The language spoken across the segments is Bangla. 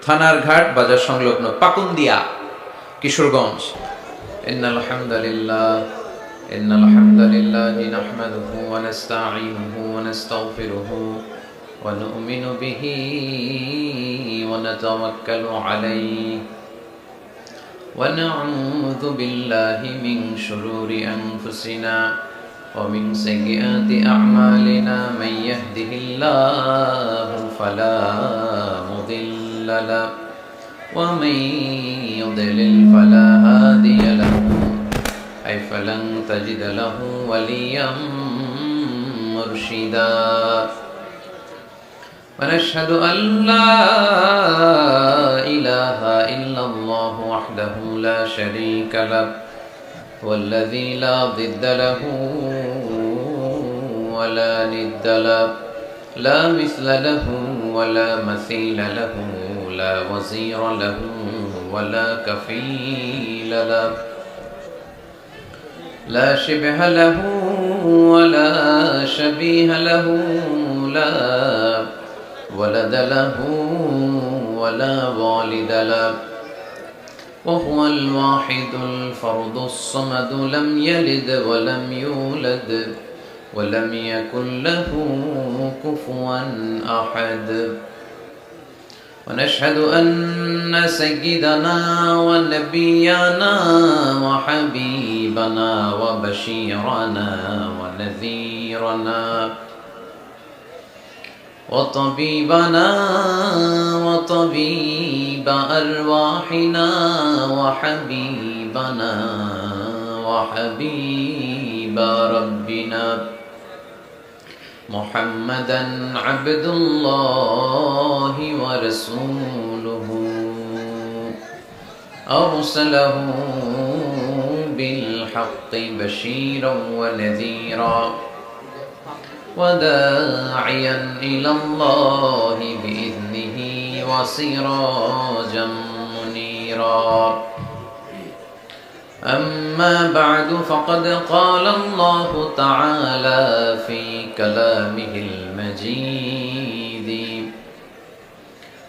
থানার ঘাট বাজার সংলগ্ন পাকুন্দিয়া, কিশোরগঞ্জ। ইন্নাল হামদালিল্লাহি নাহমাদুহু ওয়া নাস্তাঈনুহু ওয়া নাস্তাগফিরুহু ওয়া নু'মিনু বিহি ওয়া নাতাওয়াক্কালু আলাইহি ওয়া নাউযু বিল্লাহি মিন শুরুরি আনফুসিনা ওয়া মিন সাইয়্যাতি আ'মালিনা মান ইয়াহদিহিল্লাহু ফালা মুদিল্লা লাহু ওয়া মান ইউদ্লিল ফালা হাদিয়া লাহু أي فلن تجد له وليا مرشدا ونشهد أن لا إله إلا الله وحده لا شريك له والذي لا ضد له ولا ند له لا مثل له ولا مثيل له لا وزير له ولا كفيل له لا شبه له ولا شبيه له لا ولد له ولا والد له وهو الواحد الفرد الصمد لم يلد ولم يولد ولم يكن له كفوا أحد ونشهد أن سيدنا ونبينا وحبيبنا وبشيرنا ونذيرنا وطبيبنا وطبيب أرواحنا وحبيبنا وحبيب ربنا محمدًا عبد الله ورسوله أرسله بالحق بشيرا ونذيرا وداعيا إلى الله بإذنه وسراجا منيرا أما بعد فقد قال الله تعالى في كلامه المجيد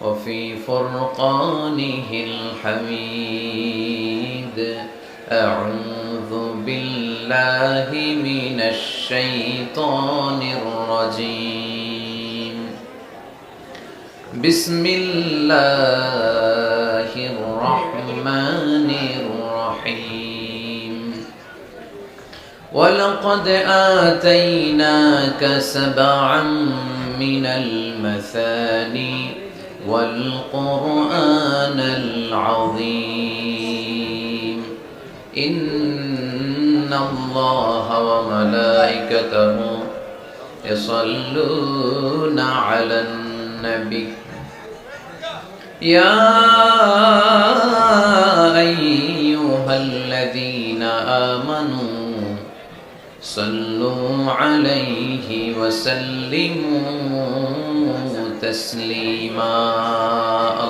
وفي فرقانه الحميد أعوذ بالله من الشيطان الرجيم بسم الله الرحمن الرحيم ولقد آتيناك سبعا من المثاني والقرآن العظيم إن الله وملائكته يصلون على النبي يا أيها الذين آمنوا صلوا عليه وسلموا تسليما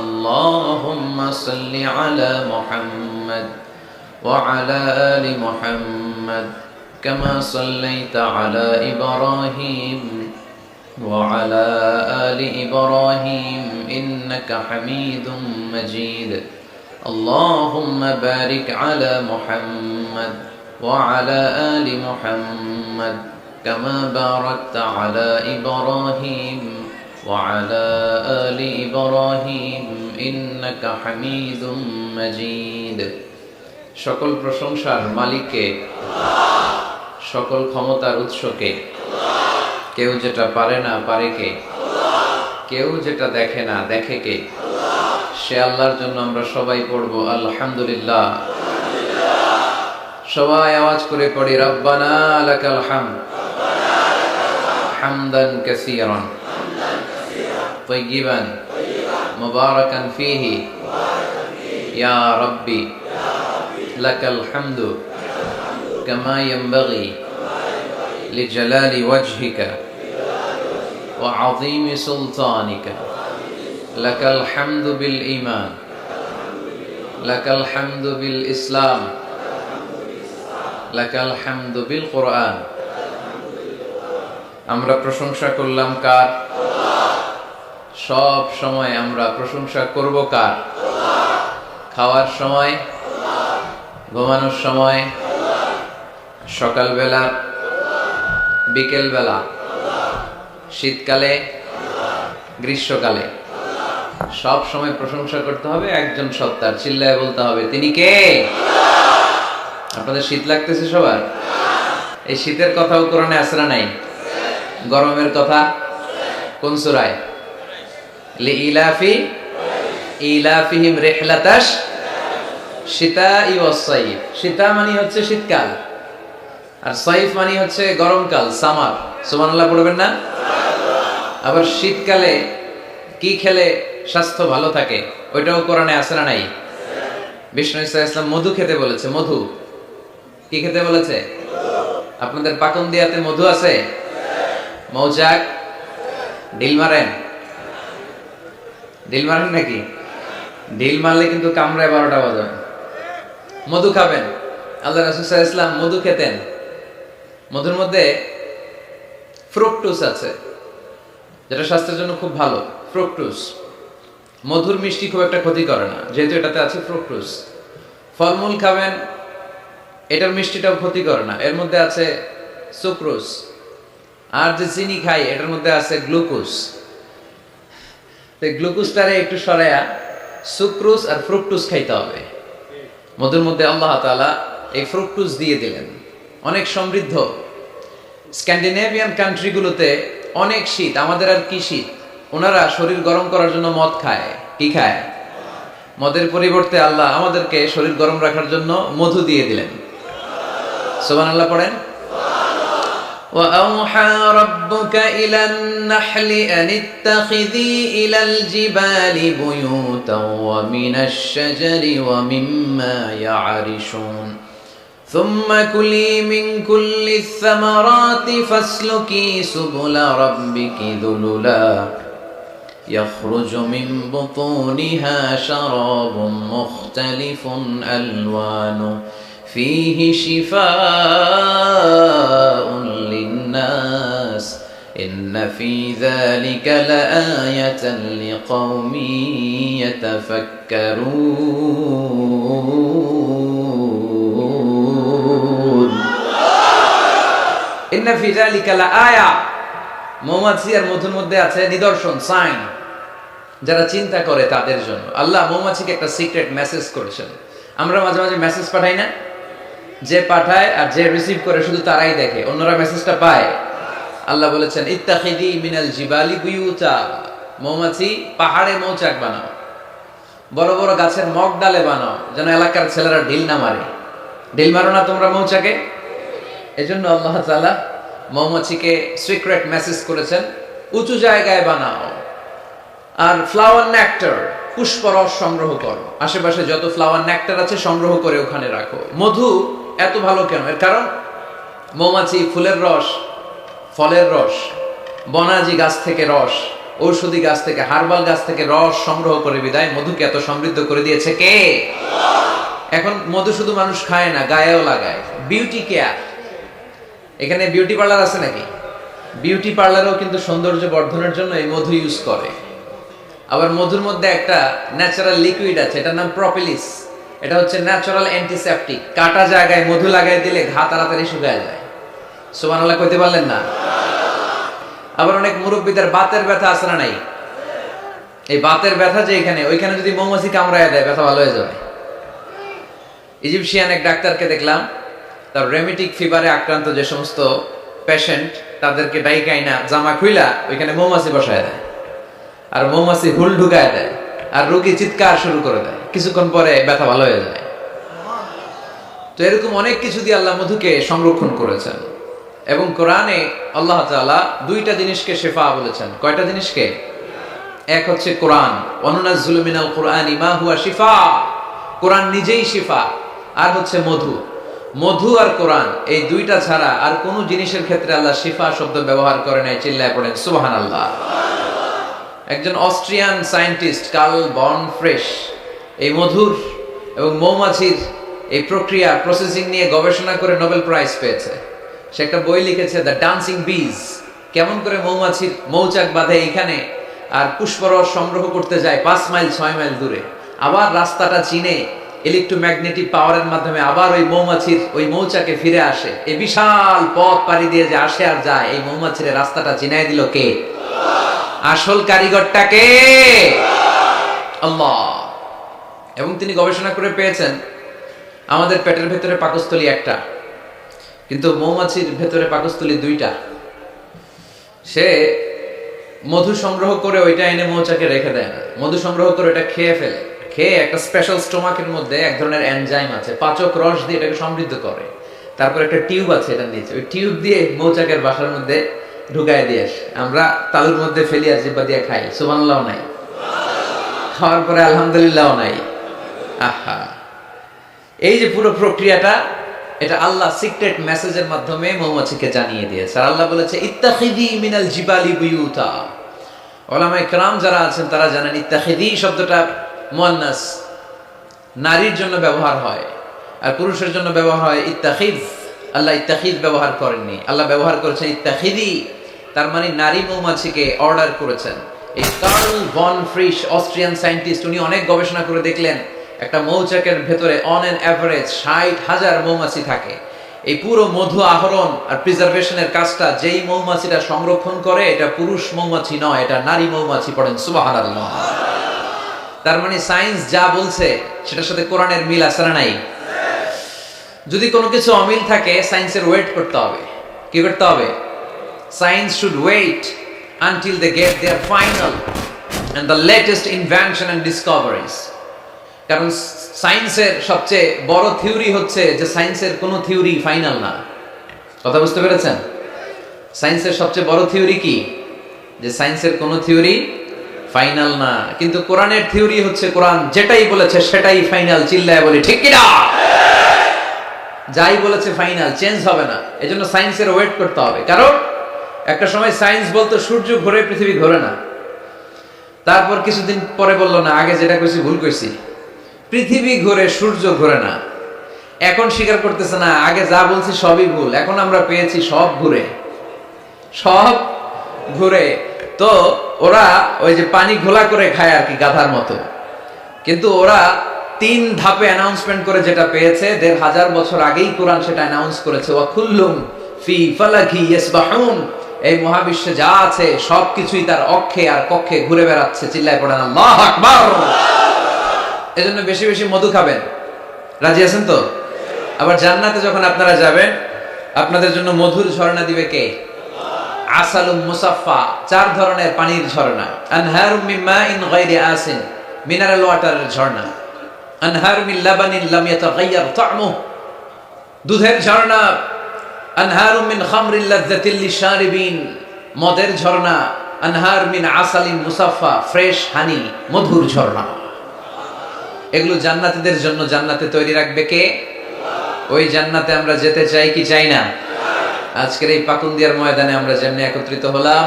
اللهم صل على محمد وعلى آل محمد كما صليت على إبراهيم وعلى آل إبراهيم إنك حميد مجيد اللهم بارك على محمد وعلى آل محمد كما باركت على إبراهيم وعلى آل إبراهيم إنك حميد مجيد সকল প্রশংসার মালিককে, সকল ক্ষমতার উৎসকে। কেউ যেটা পারে না পারে কে, কেউ যেটা দেখে না দেখে কে, সে আল্লাহর জন্য আমরা সবাই পড়বো আলহামদুলিল্লাহ। সবাই আওয়াজ করে পড়ি রব্বানা লাকাল হামদ হামদান কাসীরান তাইয়িবান মুবারাকান ফীহি ইয়া রাব্বি লাকাল হামদু কামা ইয়ানবাগি লিজালালি ওয়াজহিকা ওয়া আযীমি সুলতানিকা লাকাল হামদু বিল ঈমান লাকাল হামদু বিল ইসলাম লাকাল হামদু বিল কুরআন। আমরা প্রশংসা করলাম কার? সব সময় আমরা প্রশংসা করব কার? খাওয়ার সময়, ঘুমানোর সময়, সকালবেলা, বিকেলবেলা, শীতকালে, গ্রীষ্মকালে, সব সময় প্রশংসা করতে হবে একজন সত্তার। চিল্লায় বলতে হবে, তিনি কে? আপনাদের শীত লাগতেছে সবার? এই শীতের কথাও কোরআনে আছে না নাই? গরমের কথা কোন সূরায়? লিইলাফি ইলাফিহিম রিহলাতাশ শিতাই ওয়াস সাইফ। শীতা মানে হচ্ছে শীতকাল, আর সাইফ মানে হচ্ছে গরমকাল, সামার। সুবহানাল্লাহ পড়বেন না? আবার শীতকালে কি খেলে স্বাস্থ্য ভালো থাকে ওইটাও কোরআনে আছে না নাই? বিষ্ণু ইসলাম মধু খেতে বলেছে। মধু কি খেতে বলেছে? আপনাদের পাকন দিয়াতে মধু আছে? মৌচাক ঢিল মারেন? ঢিল মারেন নাকি? ঢিল মারলে কিন্তু কামড়ায় 12টা বাজাবে। মধু খাবেন। আল্লাহ রাসূল সাল্লাল্লাহু আলাইহি ওয়াসাল্লাম মধু খেতেন। মধুর মধ্যে ফ্রুকটোজ আছে, যেটা স্বাস্থ্যের জন্য খুব ভালো। ফ্রুকটোজ, মধুর মিষ্টি খুব একটা ক্ষতি করে না, যেহেতু এটাতে আছে ফ্রুকটোজ। ফলমূল খাবেন, এটার মিষ্টিটাও ক্ষতি করে না, এর মধ্যে আছে সুক্রোজ। আর যে চিনি খাই এটার মধ্যে আছে গ্লুকোজ। গ্লুকোজটারে একটু সরাইয়া সুক্রোজ আর ফ্রুকটোজ খাইতে হবে। মধুর মধ্যে আল্লাহ তাআলা এই ফ্রুকটোজ দিয়ে দিলেন। অনেক সমৃদ্ধ। স্ক্যান্ডিনেভিয়ান কান্ট্রিগুলোতে অনেক শীত, আমাদের আর কি শীত। ওনারা শরীর গরম করার জন্য মদ খায়। কি খায়? মদের পরিবর্তে আল্লাহ আমাদেরকে শরীর গরম রাখার জন্য মধু দিয়ে দিলেন। সুবহানাল্লাহ পড়েন। وَأَوْحَى رَبُّكَ إِلَى النَّحْلِ أَنِ اتَّخِذِي إِلَى الْجِبَالِ بُيُوتًا وَمِنَ الشَّجَرِ وَمِمَّا يَعْرِشُونَ ثُمَّ كُلِي مِنْ كُلِّ الثَّمَرَاتِ فَاسْلُكِي سُبُلَ رَبِّكِ ذُلُلًا يَخْرُجُ مِنْ بُطُونِهَا شَرَابٌ مُخْتَلِفٌ أَلْوَانُهُ فيه شفاء للناس إن في ذلك لآية لقوم يتفكرون إن في ذلك لآية। মৌমাছি আর মধুর মধ্যে আছে নিদর্শন, সাইন, যারা চিন্তা করে তাদের জন্য। আল্লাহ মৌমাছিকে একটা সিক্রেট মেসেজ করেছেন। আমরা মাঝে মাঝে মেসেজ পাঠাই না? যে পাঠায় আর যে রিসিভ করে শুধু তারাই দেখে, অন্যরা মেসেজটা পায়। আল্লাহ বলেছেন ইত্তাখিদি মিনাল জিবালি বুয়ুতা, মৌমাছি পাহাড়ে মৌচাক বানাও, বড় বড় গাছের মগ ডালে বানাও, যেন এলাকার ছেলেরা ঢিল না মারে। ঢিল মারো না তোমরা মৌচাকে। এজন্য আল্লাহ তাআলা মৌমাছিকে সিক্রেট মেসেজ করেছেন, উঁচু জায়গায় বানাও। আর ফ্লাওয়ার নেক্টার, পুষ্পরস সংগ্রহ করো, আশেপাশে যত ফ্লাওয়ার নেক্টার আছে সংগ্রহ করে ওখানে রাখো। মধু এত ভালো কেন? এর কারণ মৌমাছি ফুলের রস, ফলের রস, বনাজি গাছ থেকে রস, ঔষধি গাছ থেকে, হার্বাল গাছ থেকে রস সংগ্রহ করে বিদায় মধুকে এত সমৃদ্ধ করে দিয়েছে কে? এখন মধু শুধু মানুষ খায় না, গায়েও লাগায়। বিউটি কেয়ার, এখানে বিউটি পার্লার আছে নাকি? বিউটি পার্লারেও কিন্তু সৌন্দর্য বর্ধনের জন্য এই মধু ইউজ করে। আবার মধুর মধ্যে একটা ন্যাচারাল লিকুইড আছে, এটার নাম প্রপিলিস। এটা হচ্ছে ন্যাচারাল অ্যান্টিসেপটিক। কাটা জায়গায় মধু লাগাই দিলে ঘা তাড়াতাড়ি শুকায় যায়। সুবহানাল্লাহ কইতে পারলেন না? আবার অনেক মুরব্বীদের বাতের ব্যথা আছে না নাই? এই বাতের ব্যথা যে এখানে, ওইখানে যদি মৌমাছি কামড়ায় দেয় ব্যথা ভালো হয়ে যাবে। ইজিপশিয়ান এক ডাক্তারকে দেখলাম, তার রেমিটিক ফিভারে আক্রান্ত যে সমস্ত পেশেন্ট তাদেরকে ডাইকাইনা জামা খুইলা ওইখানে মৌমাছি বসায় দেয়, আর মৌমাছি হুল ঢুকায় দেয়, আর রোগী চিৎকার শুরু করে দেয়। কিছুক্ষণ পরে ব্যথা ভালো হয়ে যায়। তো এরকম অনেক কিছু দিয়ে আল্লাহ মধুকে সংরক্ষণ করেছেন। এবং কোরআনে আল্লাহ তাআলা দুইটা জিনিসকে শিফা বলেছেন। কয়টা জিনিসকে? এক হচ্ছে কোরআন, ওয়ানুনাজ্জিলু মিনাল কুরআনি মা হুয়া শিফা, কোরআন নিজেই শিফা। আর হচ্ছে মধু। মধু আর কোরআন এই দুইটা ছাড়া আর কোনো জিনিসের ক্ষেত্রে আল্লাহ শিফা শব্দ ব্যবহার করে নাই। চিল্লায় পড়েন সুবহানাল্লাহ। একজন অস্ট্রিয়ান সায়েন্টিস্ট কার্ল বর্নফ্রেশ এই মধুর এবং মৌমাছির এই প্রক্রিয়া প্রসেসিং নিয়ে গবেষণা করে নোবেল প্রাইজ পেয়েছে। সে একটা বই লিখেছে, দ্য ডান্সিং বিজ, কেমন করে মৌমাছির মৌচাক বাঁধে এইখানে আর পুষ্পরস সংগ্রহ করতে যায় 5 মাইল 6 মাইল দূরে, আবার রাস্তাটা চিনে ইলেকট্রোম্যাগনেটিক পাওয়ারের মাধ্যমে আবার ওই মৌমাছির ওই মৌচাকে ফিরে আসে। এই বিশাল পথ পাড়ি দিয়ে যে আসে আর যায়, এই মৌমাছির রাস্তাটা চিনাই দিল কে? আসল কারিগরটা কে? আল্লাহ। এবং তিনি গবেষণা করে পেয়েছেন আমাদের পেটের ভেতরে পাকস্থলী একটা, কিন্তু মৌমাছির ভেতরে পাকস্থলী 2টা। সে মধু সংগ্রহ করে ওইটা এনে মৌচাকে রেখে দেয় না, মধু সংগ্রহ করে ওটা খেয়ে ফেলে। খেয়ে একটা স্পেশাল স্টোমাকের মধ্যে এক ধরনের এনজাইম আছে, পাচক রস দিয়ে এটাকে সমৃদ্ধ করে। তারপর একটা টিউব আছে এটা নিচে, ওই টিউব দিয়ে মৌচাকের বাসার মধ্যে ঢুকায় দিয়ে আসে। আমরা তালুর মধ্যে ফেলি আর জিব্বা দিয়ে খাই, সুবহানাল্লাহ নাই, খাওয়ার পরে আলহামদুলিল্লাহ নাই। আহা, এই যে পুরো প্রক্রিয়াটা, এটা আল্লাহ সিক্রেট মেসেজের মাধ্যমে মৌমাছিকে জানিয়ে দিয়েছে। আর আল্লাহ বলেছে ইত্তাখিদি মিনাল জিবালি বুয়ুতা। উলামায়ে কেরাম যারা আছেন তারা জানেন ইত্তাখিদি শব্দটা মুয়ান্নাস, নারীর জন্য ব্যবহার হয়, আর পুরুষের জন্য ব্যবহার হয় ইত্তাখিজ। আল্লাহ ইত্তাখিজ ব্যবহার করেননি, আল্লাহ ব্যবহার করেছেন ইত্তাখিদি। তার মানে নারী মৌমাছিকে অর্ডার করেছেন। এই Karl von Frisch, Austrian scientist, উনি অনেক গবেষণা করে দেখলেন একটা মৌচাকের ভেতরে অন এন অ্যাভারেজ 60,000 মৌমাছি থাকে। এই পুরো মধু আহরণ আর প্রিজার্ভেশনের কাজটা যেই মৌমাছিটা সংরক্ষণ করে, এটা পুরুষ মৌমাছি নয়, এটা নারী মৌমাছি। পড়েন সুবহানাল্লাহ। তার মানে সায়েন্স যা বলছে সেটার সাথে কোরআনের মিল আছে না নাই? যদি কোনো কিছু অমিল থাকে, সায়েন্সের ওয়েট করতে হবে। কি করতে হবে? Science should wait until they get their final and the latest invention and discoveries. কারণ সায়েন্সের সবচেয়ে বড় থিওরি হচ্ছে যে সায়েন্সের কোনো থিওরি ফাইনাল না। কথা বুঝতে পেরেছেন? সায়েন্সের সবচেয়ে বড় থিওরি কি? যে সায়েন্সের কোনো থিওরি ফাইনাল না। কিন্তু কোরআনের থিওরি হচ্ছে কোরআন যেটাই বলেছে সেটাই ফাইনাল। চিল্লায় বলি ঠিক কিনা? যাই বলেছে ফাইনাল, চেঞ্জ হবে না। এজন্য সায়েন্সের ওয়েট করতে হবে। কারণ একটা সময় সায়েন্স বলতো সূর্য ঘোরে, পৃথিবী ঘোরে না। তারপর কিছুদিন পরে বললো না, আগে যেটা কইছি ভুল কইছি, পৃথিবী ঘোরে, সূর্য ঘোরে না। এখন স্বীকার করতেছে না, আগে যা বলছি সবই ভুল। এখন আমরা পেয়েছি সব ঘুরে, সব ঘুরে। তো ওরা ওই যে পানি ঘোলা করে খায় আর কি, গাধার মতো। কিন্তু ওরা 3 ধাপে অ্যানাউন্সমেন্ট করে যেটা পেয়েছে, 1500 বছর আগেই কোরআন সেটা অ্যানাউন্স করেছে। ওয়া কুল্লুম ফি ফালাকি ইয়াসবাহুন। এই মহাবিশ্বে যা আছে সবকিছুই তার অক্ষে আর কক্ষে ঘুরে বেড়াচ্ছে। চিল্লায় পড়েন আল্লাহু আকবার। এজন্য বেশি বেশি মধু খাবেন। রাজি আছেন তো? আবার জান্নাতে যখন আপনারা যাবেন, আপনাদের জন্য মধুর ঝর্ণা দিবে কে? আসালুম মুসাফফা, 4 ধরনের পানির ঝর্ণা। আনহারুম মিন মাইন গায়রি আসিন, মিনারেল ওয়াটারের ঝর্ণা। আনহারুম মিন লাবানিন লাম ইয়াতাগায়্যার তা'মুহু, দুধের ঝর্ণা। আনহারুম মিন খামরিল লাযযাতিল লিশারিবিন, মদের ঝর্ণা। আনহার মিন আসালিন মুসাফফা, ফ্রেশ হানি, মধুর ঝর্ণা। এগুলো জান্নাতীদের জন্য জান্নাতে তৈরি রাখবে কে? ওই জান্নাতে আমরা যেতে চাই কি চাই না? আজকের এই পাকুন্দিয়ার ময়দানে আমরা যেমনি একত্রিত হলাম,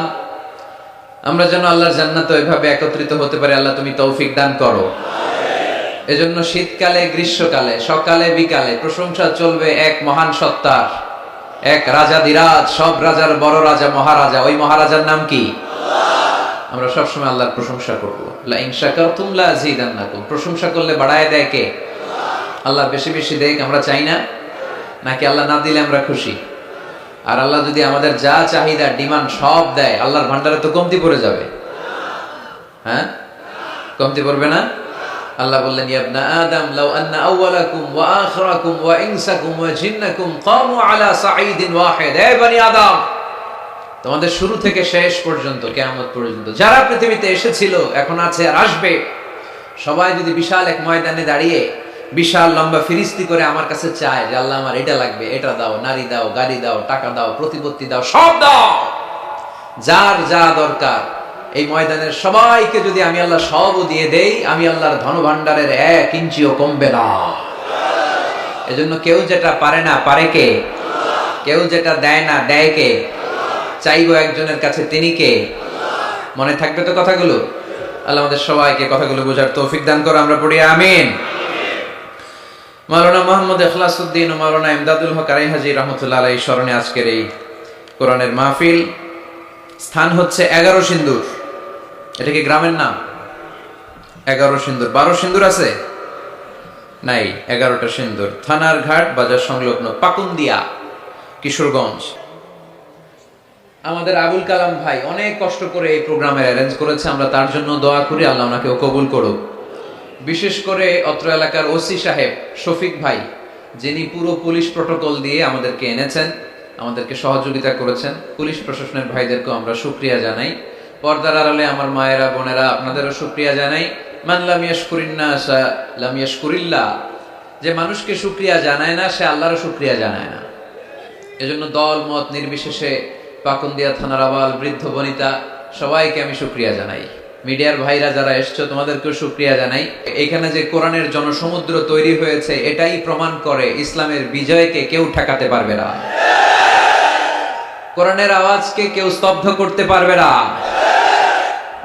আমরা যেন আল্লাহর জান্নাতে ওইভাবে একত্রিত হতে পারি। আল্লাহ তুমি তৌফিক দান করো। এজন্য শীতকালে, গ্রীষ্মকালে, সকালে বিকালে প্রশংসা চলবে এক মহান সত্তার, এক রাজাধিরাজ, সব রাজার বড় রাজা, মহারাজা। ওই মহারাজার নাম কি? আমরা সবসময় আল্লাহর প্রশংসা করবো। লা ইন শাকারতুম লা আযীদান্নাকুম। প্রশংসা করলে বাড়ায় দেয় কে? আল্লাহ বেশি বেশি দেয়। আমরা চাই না? নাকি আল্লাহ না দিলে আমরা খুশি? আর আল্লাহ যদি আমাদের যা চাহিদা, ডিমান্ড সব দেয়, আল্লাহর ভান্ডারে তো কমতি পড়ে যাবে। হ্যাঁ, কমতি পড়বে না? আল্লাহ বললেন ইয়া ইবনা আদম লাউ আন্না আউওয়ালাকুম ওয়া আখিরাকুম ওয়া ইনসাকুম ওয়া জিন্নাকুম কামু আলা সাঈদিন ওয়াহিদ। হে বনি আদম, তোমাদের শুরু থেকে শেষ পর্যন্ত, কিয়ামত পর্যন্ত যারা পৃথিবীতে এসেছিল, এখন আছে আর আসবে, সবাই যদি বিশাল এক ময়দানে দাঁড়িয়ে বিশাল লম্বা ফিরিস্তি করে আমার কাছে চায় যে আল্লাহ আমার এটা লাগবে, এটা দাও, নারী দাও, গাড়ি দাও, টাকা দাও, প্রতিপত্তি দাও, সব দাও, যার যা দরকার, এই ময়দানের সবাইকে যদি আমি আল্লাহ সবও দিয়ে দেই, আমি আল্লাহর ধনভাণ্ডারের 1 ইঞ্চিও কমবে না। এজন্য কেউ যেটা পারে না, পারে কে? কেউ যেটা দেয় না, দেয় কে? চাইবো একজনের কাছে, তিনি কে? মনে থাকবে তো কথাগুলো? আল্লাহ আমাদের সবাইকে কথাগুলো বোঝার তৌফিক দান করো। আমরা পড়ি আমিন। মাওলানা মুহাম্মদ ইখলাসউদ্দিন ও মাওলানা ইমদাদুল হক আরাই হাজী রাহমাতুল্লাহ আলাইহির স্মরণে আজকের এই কোরআনের মাহফিল। স্থান হচ্ছে 11 সিন্দুর। এটা কি গ্রামের নাম? 11 সিন্দুর। 12 সিন্দুর আছে নাই? 11টা সিন্দুর। থানার ঘাট বাজার সংলগ্ন পাকুন্দিয়া, কিশোরগঞ্জ। আমাদের আবুল কালাম ভাই অনেক কষ্ট করে এই প্রোগ্রামের অ্যারেঞ্জ করেছে, আমরা তার জন্য দোয়া করি আল্লাহ ওনাকেও কবুল করুক। বিশেষ করে অত্র এলাকার ওসি সাহেব শফিক ভাই, যিনি পুরো পুলিশ প্রটোকল দিয়ে আমাদেরকে এনেছেন, আমাদেরকে সহযোগিতা করেছেন। পুলিশ প্রশাসনের ভাইদেরকেও আমরা শুকরিয়া জানাই। পর্দার আড়ালে আমার মায়েরা বোনেরা আপনাদেরও শুকরিয়া জানাই। মান লাম ইয়াশকুরিন্নাস লাম ইয়াশকুরিল্লাহ, যে মানুষকে শুকরিয়া জানায় না সে আল্লাহরও শুকরিয়া জানায় না। এজন্য দল মত নির্বিশেষে পাকুন্দিয়া থানার আবাল বৃদ্ধ বনিতা সবাইকে আমি শুকরিয়া জানাই। মিডিয়ার ভাইরা যারা এসছো তোমাদেরকেও শুকরিয়া জানাই। এখানে যে কোরআনের জনসমুদ্র তৈরি হয়েছে এটাই প্রমাণ করে ইসলামের বিজয়কে কেউ ঠেকাতে পারবে না, কোরআনের আওয়াজকে কেউ স্তব্ধ করতে পারবে না।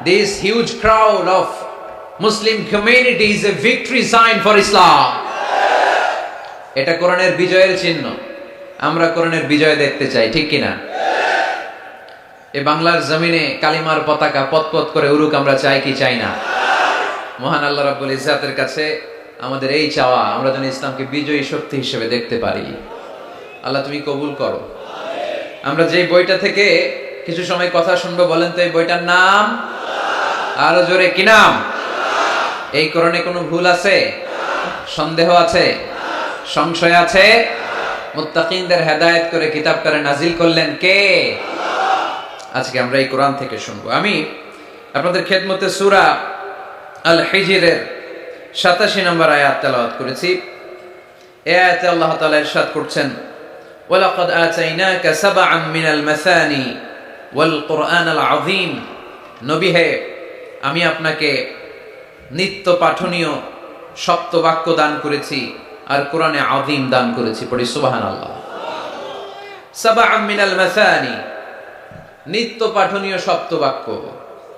This huge crowd of Muslim community is a victory sign for Islam. এটা কোরআনের বিজয়ের চিহ্ন। আমরা কোরআনের বিজয় দেখতে চাই, ঠিক কিনা? এই বাংলার জমিনে কালিমার পতাকা পতপত করে উড়ুক আমরা চাই কি চাই না? মহান আল্লাহ রাব্বুল ইজ্জাতের কাছে আমাদের এই চাওয়া, আমরা যেন ইসলামকে বিজয়ী শক্তি হিসেবে দেখতে পারি। আল্লাহ তুমি কবুল করো। আমরা যে বইটা থেকে কিছু সময় কথা শুনবো, বলেন তো এই বইটার নাম? আরো জোরে, কি নাম? এই কোরআনে কোনো ভুল আছে? সন্দেহ আছে? সংশয় আছে? মুত্তাকিনদের হেদায়েত করে কিতাবটারে নাজিল করলেন কে? আজকে আমরা এই কোরআন থেকে শুনবো। আমি আপনাদের খেদমতে সূরা আল হিজরের 87 নম্বর আয়াত তেলাওয়াত করেছি। এই আয়াতে আল্লাহ তাআলা ইরশাদ করছেন, ওয়ালাকাদ আতাইনাকা সাবআন মিনাল মাসানি ওয়াল কুরআনাল আযীম। নবী হে, আমি আপনাকে নিত্য পাঠনীয় সপ্তবাক্য দান করেছি আর কোরআনে আযীম দান করেছি। পড়ি সুবহানাল্লাহ। সাবআন মিনাল মাসানি, নিত্য পাঠনীয় সপ্তবাক্য,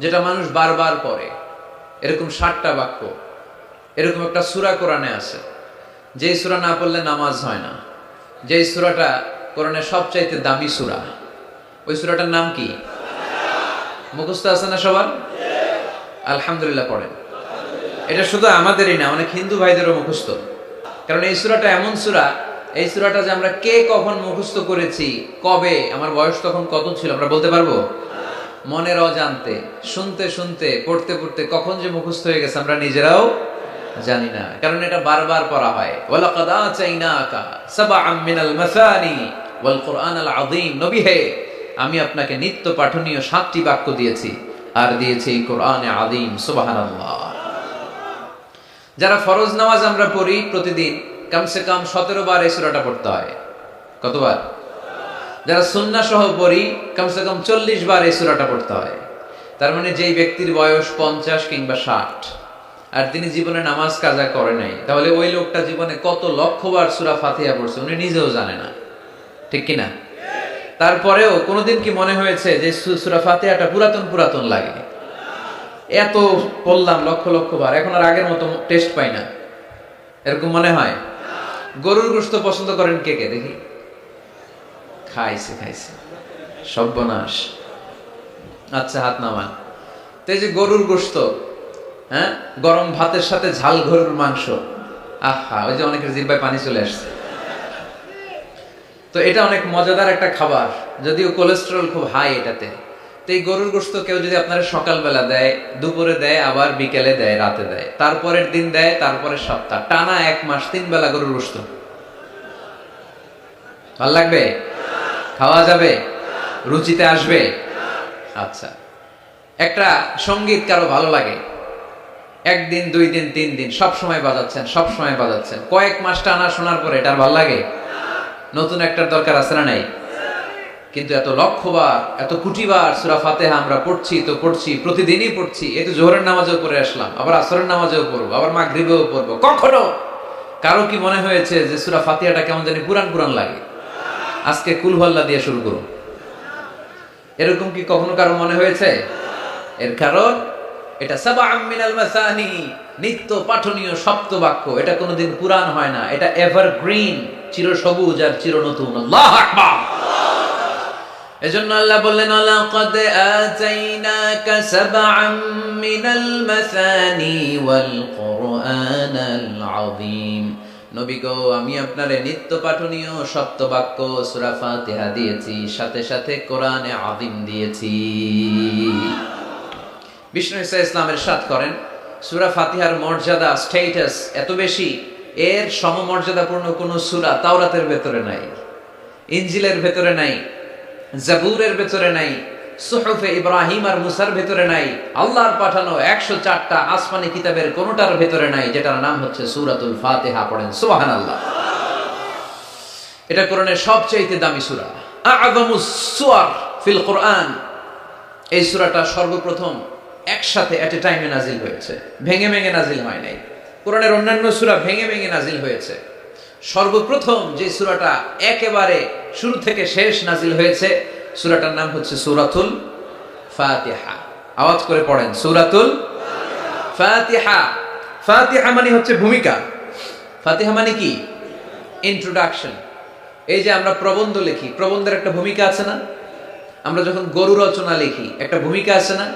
যেটা মানুষ বারবার পড়ে, এরকম 60টা বাক্য। এরকম একটা সূরা কোরআনে আছে, যেই সূরা না পড়লে নামাজ হয় না, যেই সূরাটা কোরআনের সবচাইতে দামি সূরা। ওই সূরাটার নাম কি? মুখস্থ আছে না সবার? আলহামদুলিল্লাহ পড়েন। এটা শুধু আমাদেরই না, অনেক হিন্দু ভাইদেরও মুখস্থ। কারণ এই সূরাটা এমন সূরা, এই সূরাটা যে আমরা কে কখন মুখস্থ করেছি, কবে, আমার বয়স তখন কত ছিল আমরা বলতে পারবো? মনের অজান্তে, শুনতে শুনতে, পড়তে পড়তে কখন যে মুখস্থ হয়ে গেছে আমরা নিজেরাও জানি না। কারণ এটা বারবার পড়া হয়। ওয়ালাকাদ আতাইনাকা সাবআন মিনাল মাসানি ওয়াল কুরআনাল আযীম। নবী হে, আমি আপনাকে নিত্য পাঠনীয় 7টি বাক্য দিয়েছি আর দিয়েছি এই কোরআনে আযীম। সুবহানাল্লাহ। যারা ফরজ নামাজ আমরা পড়ি প্রতিদিন, কমসে কম 17 বার এই সূরাটা পড়তে হয়। কতবার? যারা সুন্নাহ সহ পড়ি, কমসে কম 40 বার এই সূরাটা পড়তে হয়। তার মানে যেই ব্যক্তির বয়স 50 কিংবা 60 আর তিনি জীবনে নামাজ কাজা করে নাই, তাহলে ওই লোকটা জীবনে কত লক্ষবার সূরা ফাতিহা পড়ছে উনি নিজেও জানে না, ঠিক কিনা? তারপরেও কোনোদিন কি মনে হয়েছে যে সূরা ফাতিহাটা পুরাতন পুরাতন লাগে? এত পড়লাম লক্ষ লক্ষ বার, এখন আর আগের মতো টেস্ট পাই না, এরকম মনে হয়? গরুর গোশত পছন্দ করেন কে কে দেখি? খাইছে খাইছে, সর্বনাশ। আচ্ছা, হাত নামান। তো এই যে গরুর গোশত, হ্যাঁ, গরম ভাতের সাথে ঝাল গরুর মাংস, আহা, ওই যে অনেকের জিহ্বায় পানি চলে আসছে। তো এটা অনেক মজাদার একটা খাবার, যদিও কোলেস্টেরল খুব হাই এটাতে। তো এই গরুর গোশত কেউ যদি আপনারা সকালবেলা দেয়, দুপুরে দেয়, আবার বিকেলে দেয়, রাতে দেয়, তারপরের দিন দেয়, তারপরের সপ্তাহ, টানা 1 মাস 3 বেলা গরুর গোশত, ভাল লাগবে? খাওয়া যাবে? রুচিতে আসবে? আচ্ছা, একটা সঙ্গীত কারো ভালো লাগে, 1 দিন 2 দিন 3 দিন সব সময় বাজাচ্ছেন, সব সময় বাজাচ্ছেন, কয়েক মাস টানা শোনার পরে এটার ভালো লাগে? নতুন একটার দরকার আছে না নাই? কিন্তু এত লক্ষবার, এত কোটিবার সূরা ফাতিহা আমরা পড়ছি তো পড়ছি, প্রতিদিনই পড়ছি। এই তো জোহরের নামাজেও পড়ে আসলাম, আবার আসরের নামাজেও পড়বো, আবার মাগরিবেও পড়বো। কখনো কারো কি মনে হয়েছে যে সূরা ফাতিহাটা কেমন জানি পুরান পুরান লাগে? আজকে কুল হুয়াল্লাহ দিয়ে শুরু করুন, এরকম কি কখনো কারো মনে হয়েছে? এর কারণ এটা সাবআন মিনাল মাসানি, নিত্য পাঠনীয় সপ্তবাক্য। এটা কোনোদিন পুরান হয় না, এটা এভারগ্রিন, চিরসবুজ আর চিরনতুন। আল্লাহু আকবার। এজন্য আল্লাহ বললেন লাকাদ আতাইনাকা সাবআম মিনাল মাসানি ওয়াল কুরআনাল আযীম। নবী গো, আমি আপনারে নিত্য পাঠনীয় সপ্তবাক্য সূরা ফাতিহা দিয়েছি, সাথে সাথে কোরআনে আযীম দিয়েছি। বিষ্ণু ঈসা ইসলামের ইরশাদ করেন, সূরা ফাতিহার মর্যাদা স্ট্যাটাস এত বেশি, এর সমমর্যাদাপূর্ণ কোন সূরা তাওরাতের ভেতরে নাই, ইনজিলের ভেতরে নাই, জাবুরের ভেতরে নাই, সুহুফে ইব্রাহিম আর মুসার ভেতরে নাই, আল্লাহর পাঠানো 104টা আসমানি কিতাবের কোনটার ভেতরে নাই, যেটার নাম হচ্ছে সূরাতুল ফাতিহা। পড়েন সুবহানাল্লাহ। এটা কোরআনের সবচেয়ে দামি সূরা, আ'যামুস সুওয়ার ফিল কোরআন। এই সূরাটা সর্বপ্রথম একসাথে এট এ টাইমে নাজিল হয়েছে, ভেঙে ভেঙে নাজিল হয় নাই। কোরআনের অন্যান্য সূরা ভেঙে ভেঙে নাজিল হয়েছে, সর্বপ্রথম যে সূরাটা একেবারে শুরু থেকে শেষ নাজিল হয়েছে, সূরাটার নাম হচ্ছে সূরাতুল ফাতিহা। আওয়াজ করে পড়েন, সূরাতুল ফাতিহা। ফাতিহা মানে হচ্ছে ভূমিকা। ফাতিহা মানে কি? ইন্ট্রোডাকশন। এই যে আমরা প্রবন্ধ লিখি, প্রবন্ধের একটা ভূমিকা আছে না? আমরা যখন গরু রচনা লিখি, একটা ভূমিকা আছে না?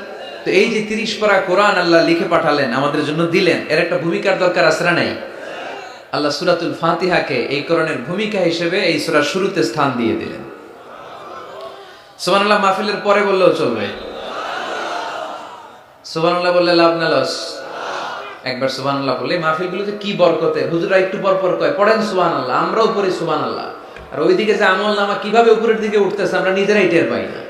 তো এই যে 30 পারা কোরআন আল্লাহ লিখে পাঠালেন, আমাদের জন্য দিলেন, এর একটা ভূমিকার দরকার আছে না নাই? আল্লাহ সূরাতুল ফাতিহাকে এই কোরআনের ভূমিকা হিসেবে এই সূরার শুরুতে স্থান দিয়ে দিলেন। সুবহানাল্লাহ মাহফিলের পরে বললেও চলবে, সুবহানাল্লাহ বললে লাভ না লস? একবার সুবহানাল্লাহ বললে মাহফিলগুলোতে কি বরকতে, হুজুরা একটু পর পর কয় পড়েন সুবহানাল্লাহ, আমরাও পড়ি সুবহানাল্লাহ। আর ওইদিকে যে আমলনামা কিভাবে উপরের দিকে উঠতেছে আমরা নিজেরাই টের পাই না।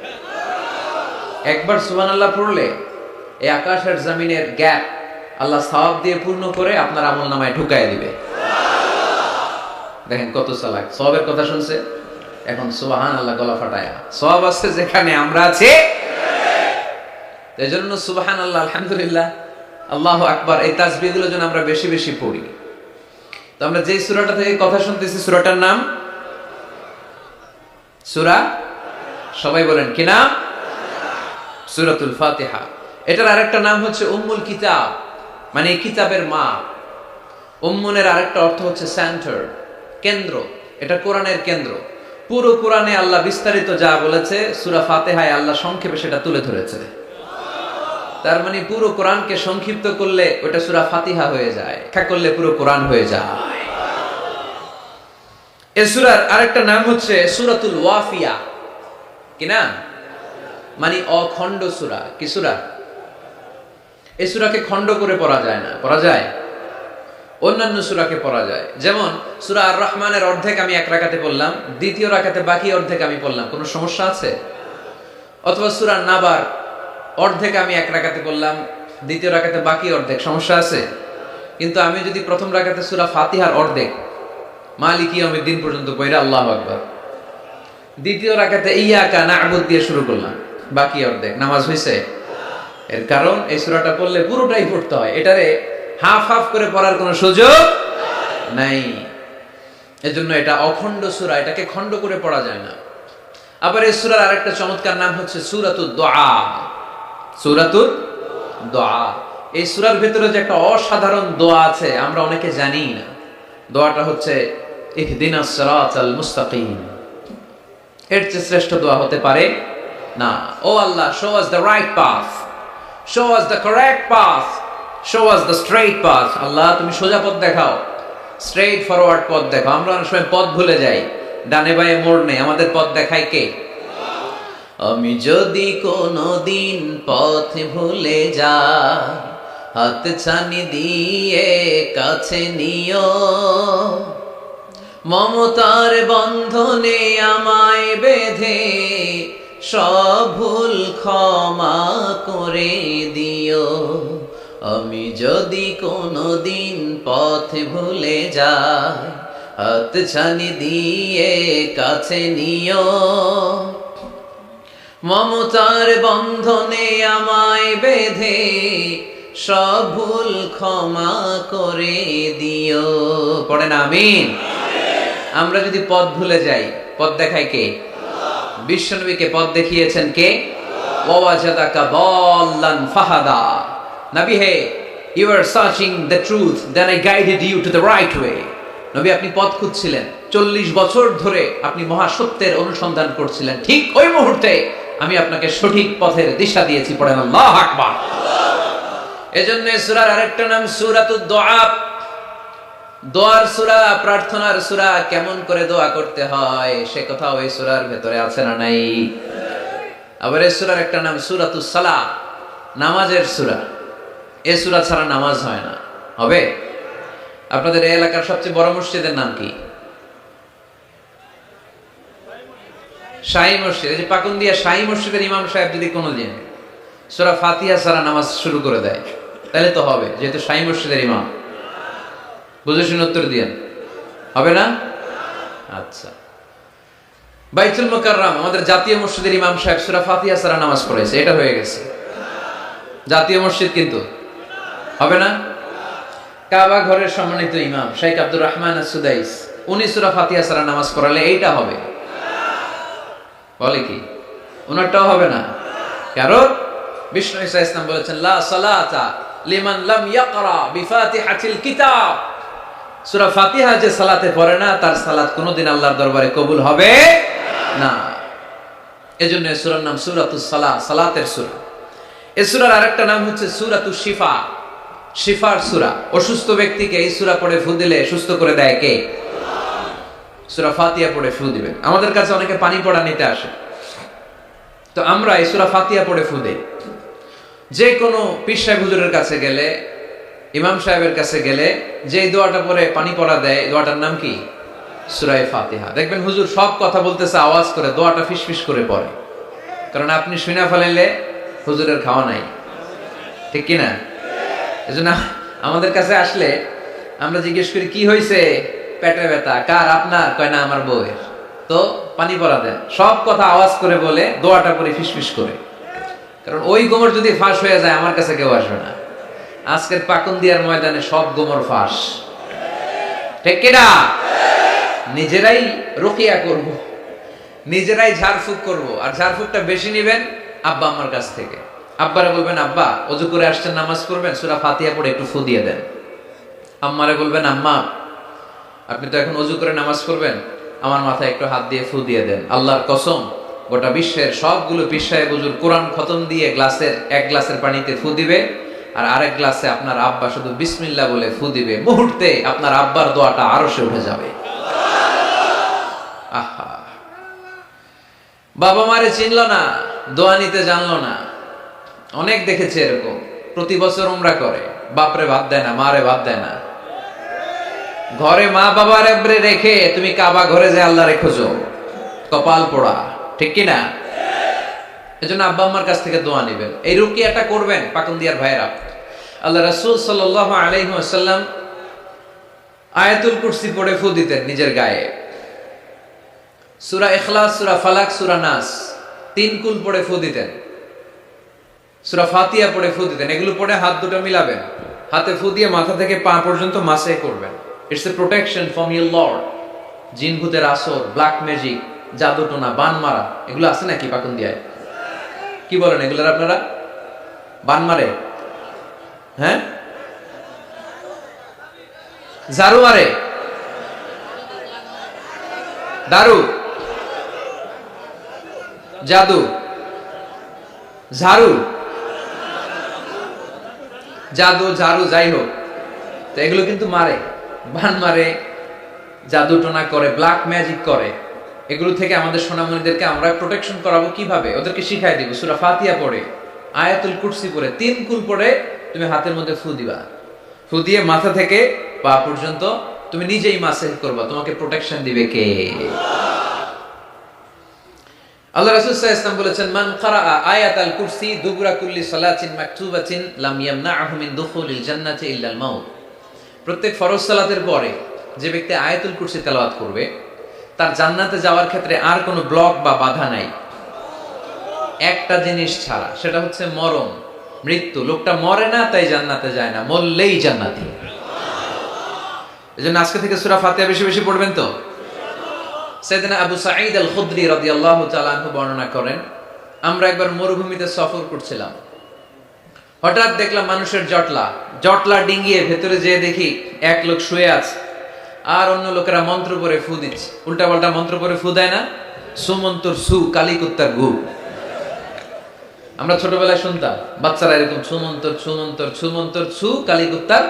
একবার সুবহানাল্লাহ পড়লে এই আকাশের জমিনের গ্যাপ আল্লাহ সওয়াব দিয়ে পূর্ণ করে আপনার আমলনামায় ঢুকায় দিবে। দেখেন কত চালাক, সওয়াবের কথা শুনছে, এখন সুবহানাল্লাহ গলা ফাটায়া। সওয়াব আছে যেখানে আমরা আছি, এজন্য সুবহানাল্লাহ, আলহামদুলিল্লাহ, আল্লাহু আকবার, এই তাসবিহগুলো যেন আমরা বেশি বেশি পড়ি। তো আমরা যে সূরাটা থেকে কথা শুনতেছি, সূরাটার নাম সূরা, সবাই বলেন কি নাম? সূরাতুল ফাতিহা। এটার আরেকটা নাম হচ্ছে উম্মুল কিতাব, মানে কিতাবের মা। উম্মুনের আরেকটা অর্থ হচ্ছে সেন্টার, কেন্দ্র। এটা কোরআনের কেন্দ্র। পুরো কোরআনে আল্লাহ বিস্তারিত যা বলেছে, সূরা ফাতিহায় আল্লাহ সংক্ষেপে সেটা তুলে ধরেছে। তার মানে পুরো কোরআনকে সংক্ষিপ্ত করলে ওটা সূরা ফাতিহা হয়ে যায়, ব্যাখ্যা করলে পুরো কোরআন হয়ে যায়। এই সূরার আরেকটা নাম হচ্ছে সূরাতুল ওয়াফিয়া। কি নাম? মানে অখণ্ড সূরা। কি সূরা? এই সূরাকে খণ্ড করে পড়া যায় না। পড়া যায়? অন্যান্য সূরাকে পড়া যায়। যেমন সূরা আর রহমানের অর্ধেক আমি এক রাকাতে পড়লাম, দ্বিতীয় রাকাতে বাকি অর্ধেক আমি পড়লাম, কোনো সমস্যা আছে? অথবা সূরা নাবার অর্ধেক আমি এক রাকাতে পড়লাম, দ্বিতীয় রাকাতে বাকি অর্ধেক, সমস্যা আছে? কিন্তু আমি যদি প্রথম রাকাতে সূরা ফাতিহার অর্ধেক মালিকি ইয়াউমিদ্দিন পর্যন্ত পড়া, আল্লাহু আকবার, দ্বিতীয় রাকাতে ইয়াকা না'বুদ দিয়ে শুরু করলাম, বাকি অর্ধেক, নামাজ হইছে? এর কারণ এই সূরাটা পড়লে পুরোটাই পড়তে হয়, এটারে হাফ হাফ করে পড়ার কোনো সুযোগ নাই। এজন্য এটা অখণ্ড সূরা, এটাকে খণ্ড করে পড়া যায় না। আবার এই সূরার আরেকটা চমৎকার নাম হচ্ছে সূরাতুদ দুআ। সূরাতুদ দুআ। এই সূরার ভেতরে যে একটা অসাধারণ দোয়া আছে, আমরা অনেকে জানি না। দোয়াটা হচ্ছে ইহদিনাস সিরাতাল মুস্তাকিম। এর চেয়ে শ্রেষ্ঠ দোয়া হতে পারে না। ও আল্লাহ, show us the right path, show us the correct path, show us the straight path. আল্লাহ, তুমি সোজা পথ দেখাও, স্ট্রেইট ফরওয়ার্ড পথ দেখাও। আমরা অনেক সময় পথ ভুলে যাই, ডানে বাঁয়ে মোড় নেই, আমাদের পথ দেখায় কে? আমি যদি কোনদিন পথ ভুলে যাই, হাত ছানি দিয়ে কাছে নিও, মমতার বন্ধনে আমায় বেঁধে সব ভুল ক্ষমা করে দিও। আমি যদি কোনদিন পথ ভুলে যাই, হাত ছানি দিয়ে কাছে নিও, মমতার বন্ধনে আমায় বেঁধে সব ভুল ক্ষমা করে দিও। পড়েন আমিন। আমরা যদি পথ ভুলে যাই, পথ দেখায় কে? বিশ্বনবীকে পথ দেখিয়েছেন কে? ওয়াজাদাকা দাল্লান ফাহাদা। নবী হে, you were searching the truth, then I guided you to the right way. নবী, আপনি পথ খুঁজছিলেন, 40 বছর ধরে আপনি মহাসত্যের অনুসন্ধান করছিলেন, ঠিক ওই মুহূর্তে আমি আপনাকে সঠিক পথের দিশা দিয়েছি। পড়েন আল্লাহু আকবার। এজন্য সূরার আরেকটা নাম সূরাতুদ দুআ, দোয়ার সূরা, প্রার্থনার সূরা। কেমন করে দোয়া করতে হয় সে কথা ওই সূরার ভেতরে আছে না নাই? আবার এই সূরার একটা নাম সূরাতুস সালাহ, নামাজের সূরা। এই সূরা ছাড়া নামাজ হয় না। হবে? আপনাদের এই এলাকার সবচেয়ে বড় মসজিদের নাম কি? শাহী মসজিদ। এই যে পাকুন্দিয়া শাহী মসজিদের ইমাম সাহেব যদি কোনোদিন সূরা ফাতিহা ছাড়া নামাজ শুরু করে দেয় তাহলে তো হবে, যেহেতু শাহী মসজিদের ইমাম। বুঝে শুনে উত্তর দিয়েন, হবে না? আচ্ছা, বাইতুল মুকাররম আমাদের জাতীয় মসজিদের ইমাম সাহেব সূরা ফাতিহা ছাড়া নামাজ পড়েছে, এটা হয়ে গেছে জাতীয় মসজিদ, কিন্তু হবে না? কাবা ঘরের সম্মানিত ইমাম শেখ আব্দুর রহমান আস-সুদাইস, উনি সূরা ফাতিহা ছাড়া নামাজ পড়ালে এইটা হবে? বলে কি ওনারটাও হবে না? কারণ বিষ্ণু ঈসা ইসলাম বলেছেন লা সালাতা লিমান লাম ইয়াকরা বিফাতিহাতিল কিতাব। সূরা ফাতিহা যে সালাতে পড়ে না তার সালাত কোনোদিন আল্লাহর দরবারে কবুল হবে না। এজন্য এই সূরার নাম সূরাতুস সালাহ, সালাতের সূরা। এই সূরার আরেকটা নাম হচ্ছে সূরাতুশ শিফা, শিফার সূরা। অসুস্থ ব্যক্তিকে এই সূরা পড়ে ফু দিলে সুস্থ করে দেয় কে? সূরা ফাতিহা পড়ে ফু দিবেন। আমাদের কাছে অনেকে পানি পড়া নিতে আসে, তো আমরা এই সূরা ফাতিহা পড়ে ফু দেই। যে কোনো পীর সাহেব হুজুরের কাছে গেলে, ইমাম সাহেবের কাছে গেলে যে দোয়াটা পড়ে পানি পড়া দেয়, দোয়াটার নাম কি? সূরা ফাতিহা। দেখবেন হুজুর সব কথা বলতেছে আওয়াজ করে, দোয়াটা ফিসফিস করে পড়ে, কারণ আপনি শুনে ফেলাইলে হুজুরের খাওয়া নাই, ঠিক কিনা? এজন্য আমাদের কাছে আসলে আমরা জিজ্ঞেস করি কি হয়েছে, পেটে ব্যথা কার? আপনার? কয় না আমার বউয়ের। তো পানি পড়া দেন, সব কথা আওয়াজ করে বলে, দোয়াটা করে ফিসফিস করে, কারণ ওই গোমর যদি ফাঁস হয়ে যায় আমার কাছে কেউ আসবে না। আজকের পাকুন্দিয়ার ময়দানে সব গোমর ফাঁস, ঠিক কিনা? নিজেরাই রুকিয়া করব, নিজেরাই ঝাড়ফুঁক করব, আর ঝাড়ফুঁকটা বেশি নেবেন আব্বা আম্মার কাছ থেকে। আব্বারে বলবেন আব্বা ওযু করে আসছেন নামাজ পড়বেন, সূরা ফাতিহা পড়ে একটু ফু দিয়ে দেন। আম্মারে বলবেন আম্মা আপনি তো এখন ওযু করে নামাজ পড়বেন, আমার মাথায় একটু হাত দিয়ে ফু দিয়ে দেন। আল্লাহর কসম গোটা বিশ্বের সবগুলো পীর সাহেব হুজুর কোরআন খতম দিয়ে গ্লাসের এক গ্লাসের পানিতে ফু দিবে, আর আরেক গ্লাসে আপনার আব্বা শুধু বিসমিল্লাহ বলে ফু দিবে, মুহূর্তে আপনার আব্বার দোয়াটা আরশে উঠে যাবে। আহা, বাবা মারে চিনলো না, দোয়া নিতে জানলো না। অনেক দেখেছে এরকম, প্রতি বছর উমরা করে, বাপরে ভাত দেয় না, মারে ভাত দেয় না। ঘরে মা বাবার রেখে তুমি কাবা ঘরে যে আল্লাহ রেখেছো, কপাল পোড়া, ঠিক কিনা? এজন্য আব্বা আম্মার কাছ থেকে দোয়া নেবেন, এই রুকিয়াটা করবেন। পাকুন্দিয়ার ভাইরা, আল্লাহ রাসূল সাল্লাল্লাহু আলাইহি ওয়াসাল্লাম আয়াতুল কুরসি পড়ে ফু দিতেন নিজের গায়ে। সূরা ইখলাস, সূরা ফালাক, সূরা নাস 3 কুল পড়ে ফু দিতেন। সূরা ফাতিহা পড়ে ফু দিতেন। এগুলো পড়ে হাত দুটো মিলাবেন, হাতে ফু দিয়ে মাথা থেকে পা পর্যন্ত মাসে করবেন। It's a protection from your Lord. জিন ভূতের আসর, ব্ল্যাক ম্যাজিক, জাদু টোনা, বান মারা, এগুলো আছে নাকি পাকুন্দিয়ায়? কি বলেন এগুলোর আপনারা? বান মারে? হ্যাঁ, ঝাড়ু মারে, দারু, জাদু, ঝাড়ু, জাদু, ঝাড়ু, যাই হোক, তো এগুলো কিন্তু মারে, বান মারে, জাদু টোনা করে, ব্ল্যাক ম্যাজিক করে। এগুলো থেকে আমাদের সোনামণিদেরকে আমরা প্রোটেকশন করাবো কিভাবে? ওদেরকে শিখাই দিব। সূরা ফাতিহা পড়ে, আয়াতুল কুরসি পড়ে, 3 কুল পড়ে তুমি হাতের মধ্যে ফু দিবা। ফু দিয়ে মাথা থেকে পা পর্যন্ত তুমি নিজেই মাসেহ করবা। তোমাকে প্রোটেকশন দিবে কে? আল্লাহ রাসূল সাল্লাল্লাহু আলাইহি ওয়াসাল্লাম বলেছেন, মান ক্বারাআ আয়াতাল কুরসি দুবরা কুল্লি সালাতিন মাকতুবাতিন লাম ইয়ামনাহু মিন দুখুলিল জান্নাতি ইল্লাল মাউত। প্রত্যেক ফরজ সালাতের পরে যে ব্যক্তি আয়াতুল কুরসি তেলাওয়াত করবে তার জান্নাতে যাওয়ার ক্ষেত্রে আর কোনো ব্লক বা বাধা নাই, একটা জিনিস ছাড়া, সেটা হচ্ছে মরণ, মৃত্যু। লোকটা মরে না তাই জান্নাতে যায় না, মরলেই জান্নাতি। এজন্য আজকে থেকে সূরা ফাতিহা বেশি বেশি পড়বেন তো। সাইয়েদনা আবু সাঈদ আল খুদরি রাদিয়াল্লাহু তাআলা আনহু বর্ণনা করেন, আমরা একবার মরুভূমিতে সফর করছিলাম, হঠাৎ দেখলাম মানুষের জটলা ডিঙ্গিয়ে ভেতরে যেয়ে দেখি এক লোক শুয়ে আছে। আর অন্য লোকেরা মন্ত্র পড়ে ফু দিচ্ছে, উল্টা পাল্টা মন্ত্র পড়ে ফু দেয় না, সুমন্তর সু কালী কুত্তার গু। আমরা ছোটবেলায় শুনতাম বাচ্চারা এরকম সুমন্তর সুমন্তর সুমন্তর সু কালী কুত্তার।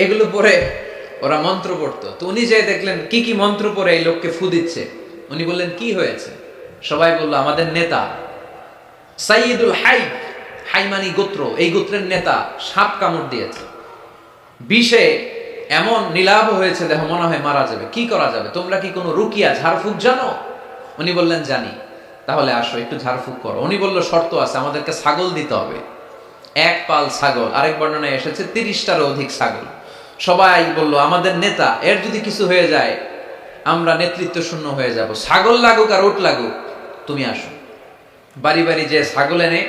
এগুলো পরে ওরা মন্ত্র পড়তো। তো উনি যে দেখলেন কি কি মন্ত্র পড়ে এই লোককে ফু দিচ্ছে, উনি বললেন কি হয়েছে? সবাই বলল আমাদের নেতা সাইয়্যিদুল হাই, হাইমানি গোত্র, এই গোত্রের নেতা সাপ কামড় দিয়েছে, বিষে এমন নীলাভ হয়েছে দেহ মনে হয় মারা যাবে, কি করা যাবে? তোমরা কি কোনো রুকিয়া ঝাড়ফুঁক জানো? উনি বললেন জানি। তাহলে আসো একটু ঝাড়ফুঁক করো। উনি বলল শর্ত আছে, আমাদেরকে ছাগল দিতে হবে, এক পাল ছাগল। আরেক বর্ণনায় এসেছে 30টারও অধিক ছাগল। সবাই বলল আমাদের নেতা, এর যদি কিছু হয়ে যায় আমরা নেতৃত্ব শূন্য হয়ে যাব, ছাগল লাগুক আর উট লাগুক, তুমি আসো। বাড়ি বাড়ি যে ছাগল এনে,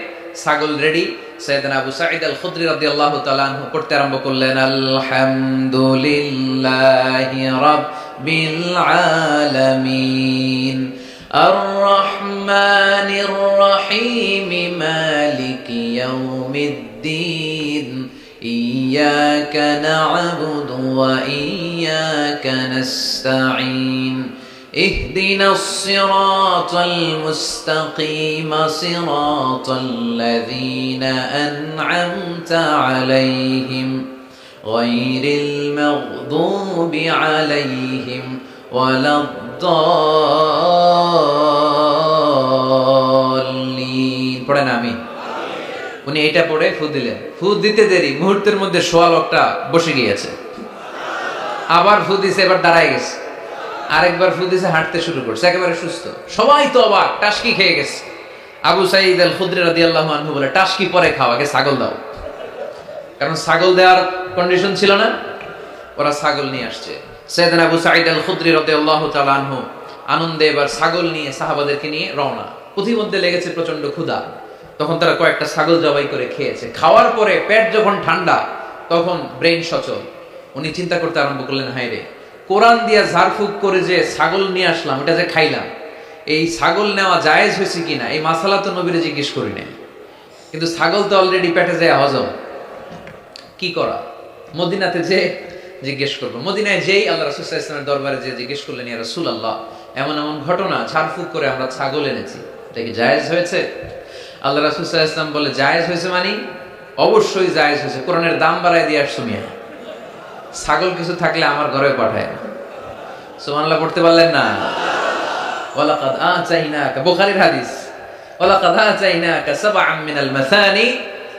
ছাগল রেডি। সাইয়েদনা আবু সাঈদ আল খুদরি রাদিয়াল্লাহু তাআলা আনহু পড়তে আরম্ভ করলেন, আলহামদুলিল্লাহি রাব্বিল আলামিন আর রহমানির রহিম মালিকি ইয়াউমিদ্দিন ইয়্যাকা না'বুদু ওয়া ইয়্যাকা নাস্তাঈন اهدنا الصراط المستقيم صراط الذين أنعمت عليهم غير المغضوب عليهم ولا الضالين। পড়েন আমিন। উনি এটা পড়ে ফু দিলেন। ফু দিতে দেরি, মুহূর্তের মধ্যে সোয়া লোকটা বসে গিয়েছে। আবার ফু দিছে, এবার দাঁড়ায় গেছে। আরেকবার ফু দিছে, হাঁটতে শুরু করছে, একেবারে সুস্থ। সবাই তো অবাক, টাসকি খেয়ে গেছে। আবু সাঈদ আল খুদরি রাদিয়াল্লাহু আনহু বলে, টাসকি পরে খাও, আগে ছাগল দাও। কারণ ছাগল দেওয়ার কন্ডিশন ছিল না। ওরা ছাগল নিয়ে আসছে। সাইয়েদনা আবু সাঈদ আল খুদরি রাদিয়াল্লাহু তাআলা আনহু আনন্দে এবার ছাগল নিয়ে সাহাবাদেরকে নিয়ে রওনা। পথিমধ্যে লেগেছে প্রচন্ড ক্ষুধা। তখন তারা কয়েকটা ছাগল জবাই করে খেয়েছে। খাওয়ার পরে পেট যখন ঠান্ডা, তখন ব্রেন সচল। উনি চিন্তা করতে আরম্ভ করলেন, হায় রে, কোরআন দিয়া ঝাড়ফুঁক করে যে ছাগল নিয়ে আসলাম, এটা যে খাইলাম, এই ছাগল নেওয়া জায়েজ হয়েছে কিনা এই মাসালা তো নবীরে জিজ্ঞেস করি নাই। কিন্তু ছাগল তো অলরেডি পেটে যায় হজম, কি করা? মদিনাতে যে জিজ্ঞেস করবো। মদিনায় যেই আল্লাহ রাসূল সাল্লাল্লাহু আলাইহি ওয়াসাল্লামের দরবারে যে জিজ্ঞেস করলেন, ইয়া রাসূলুল্লাহ, এমন এমন ঘটনা, ঝাড়ফুঁক করে আমরা ছাগল এনেছি, এটা কি জায়েজ হয়েছে? আল্লাহ রাসূল সাল্লাল্লাহু আলাইহি ওয়াসাল্লাম বলে, জায়েজ হয়েছে মানে অবশ্যই জায়েজ হয়েছে। কোরআনের দাম বাড়ায় দিয়ে আসছো মিয়া, ছাগল কিছু থাকলে আমার ঘরে পাঠায়। সুবহানাল্লাহ পড়তে পারলেন না? ওয়ালাকাদ আতাইনাকা, বুখারীর হাদিস, ওয়ালাকাদ আতাইনাকা সাবআম মিনাল মাসানি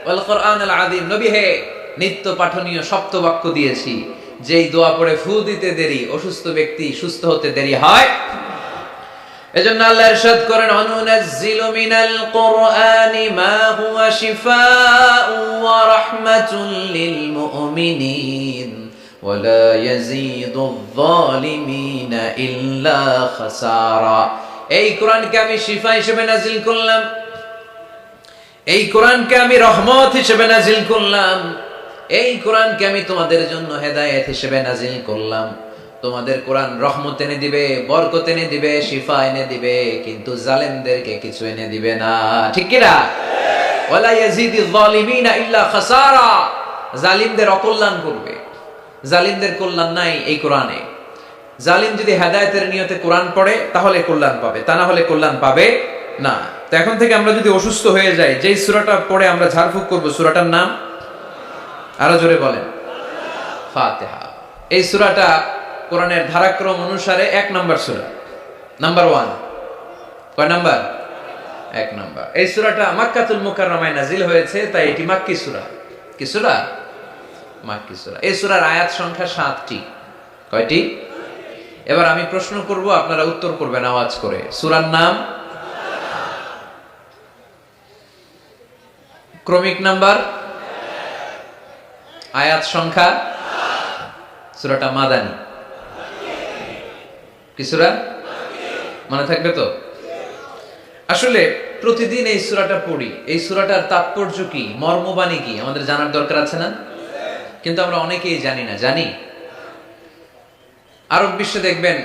ওয়াল কুরআনাল আযীম। নবী হে, নিত্য পাঠনীয় সপ্তবাক্য দিয়েছি, যেই দোয়া পড়ে ফু দিতে দেরি অসুস্থ ব্যক্তি সুস্থ হতে দেরি হয়। এজন্য আল্লাহ ইরশাদ করেন, অনুনাজ্জিলু মিনাল কুরআনি মা হুয়া শিফাউ ওয়া রাহমাতুল লিল মুমিনিন ওয়া লা ইয়াজিদুয যালিমিনা ইল্লা খাসারা। এই কোরআনকে আমি শিফা হিসেবে নাজিল করলাম, এই কোরআনকে আমি রহমত হিসেবে নাজিল করলাম, এই কোরআনকে আমি তোমাদের জন্য হেদায়েত হিসেবে নাজিল করলাম। তোমাদের কোরআন রহমত এনে দিবে, বরকত এনে দিবে, শিফা এনে দিবে, কিন্তু জালেমদেরকে কিছু এনে দিবে না। ঠিক কি না? ওয়ালা ইয়াজিদুয যালিমিনা ইল্লা খাসারা। জালিমদের অকল্যাণ করবে, জালিমদের কল্যাণ নাই এই কোরআনে। জালিম যদি হেদায়েতের নিয়তে কোরআন পড়ে তাহলে কল্যাণ পাবে, তা না হলে কল্যাণ পাবে না। তো এখন থেকে আমরা যদি অসুস্থ হয়ে যাই, যেই সূরাটা পড়ে আমরা ঝাড়ফুঁক করব, সূরাটার নাম আরো জোরে বলেন, ফাতিহা। এই সূরাটা কোরআনের ধারাক্রম অনুসারে 1 নম্বর সূরা, নাম্বার 1। কয় নাম্বার? 1 নাম্বার। এই সূরাটা মক্কাতুল মুকাররমায় নাজিল হয়েছে, তাই এটি মাক্কি সূরা। কি সূরা? মাক্কি সূরা। এই সূরার আয়াত সংখ্যা 7টি। কয়টি? এবার আমি প্রশ্ন করব, আপনারা উত্তর করবেন আওয়াজ করে। সূরার নাম, ক্রমিক নাম্বার, আয়াত সংখ্যা, সূরাটা মাদানী। কি সূরা? মনে থাকবে তো? আসলে প্রতিদিন এই সূরাটা পড়ি, এই সূরাটার তাৎপর্য কি, মর্মবাণী কি আমাদের জানার দরকার আছে না? কিন্তু আমরা অনেকেই জানি না। জানি? আরব বিশ্বে দেখবেন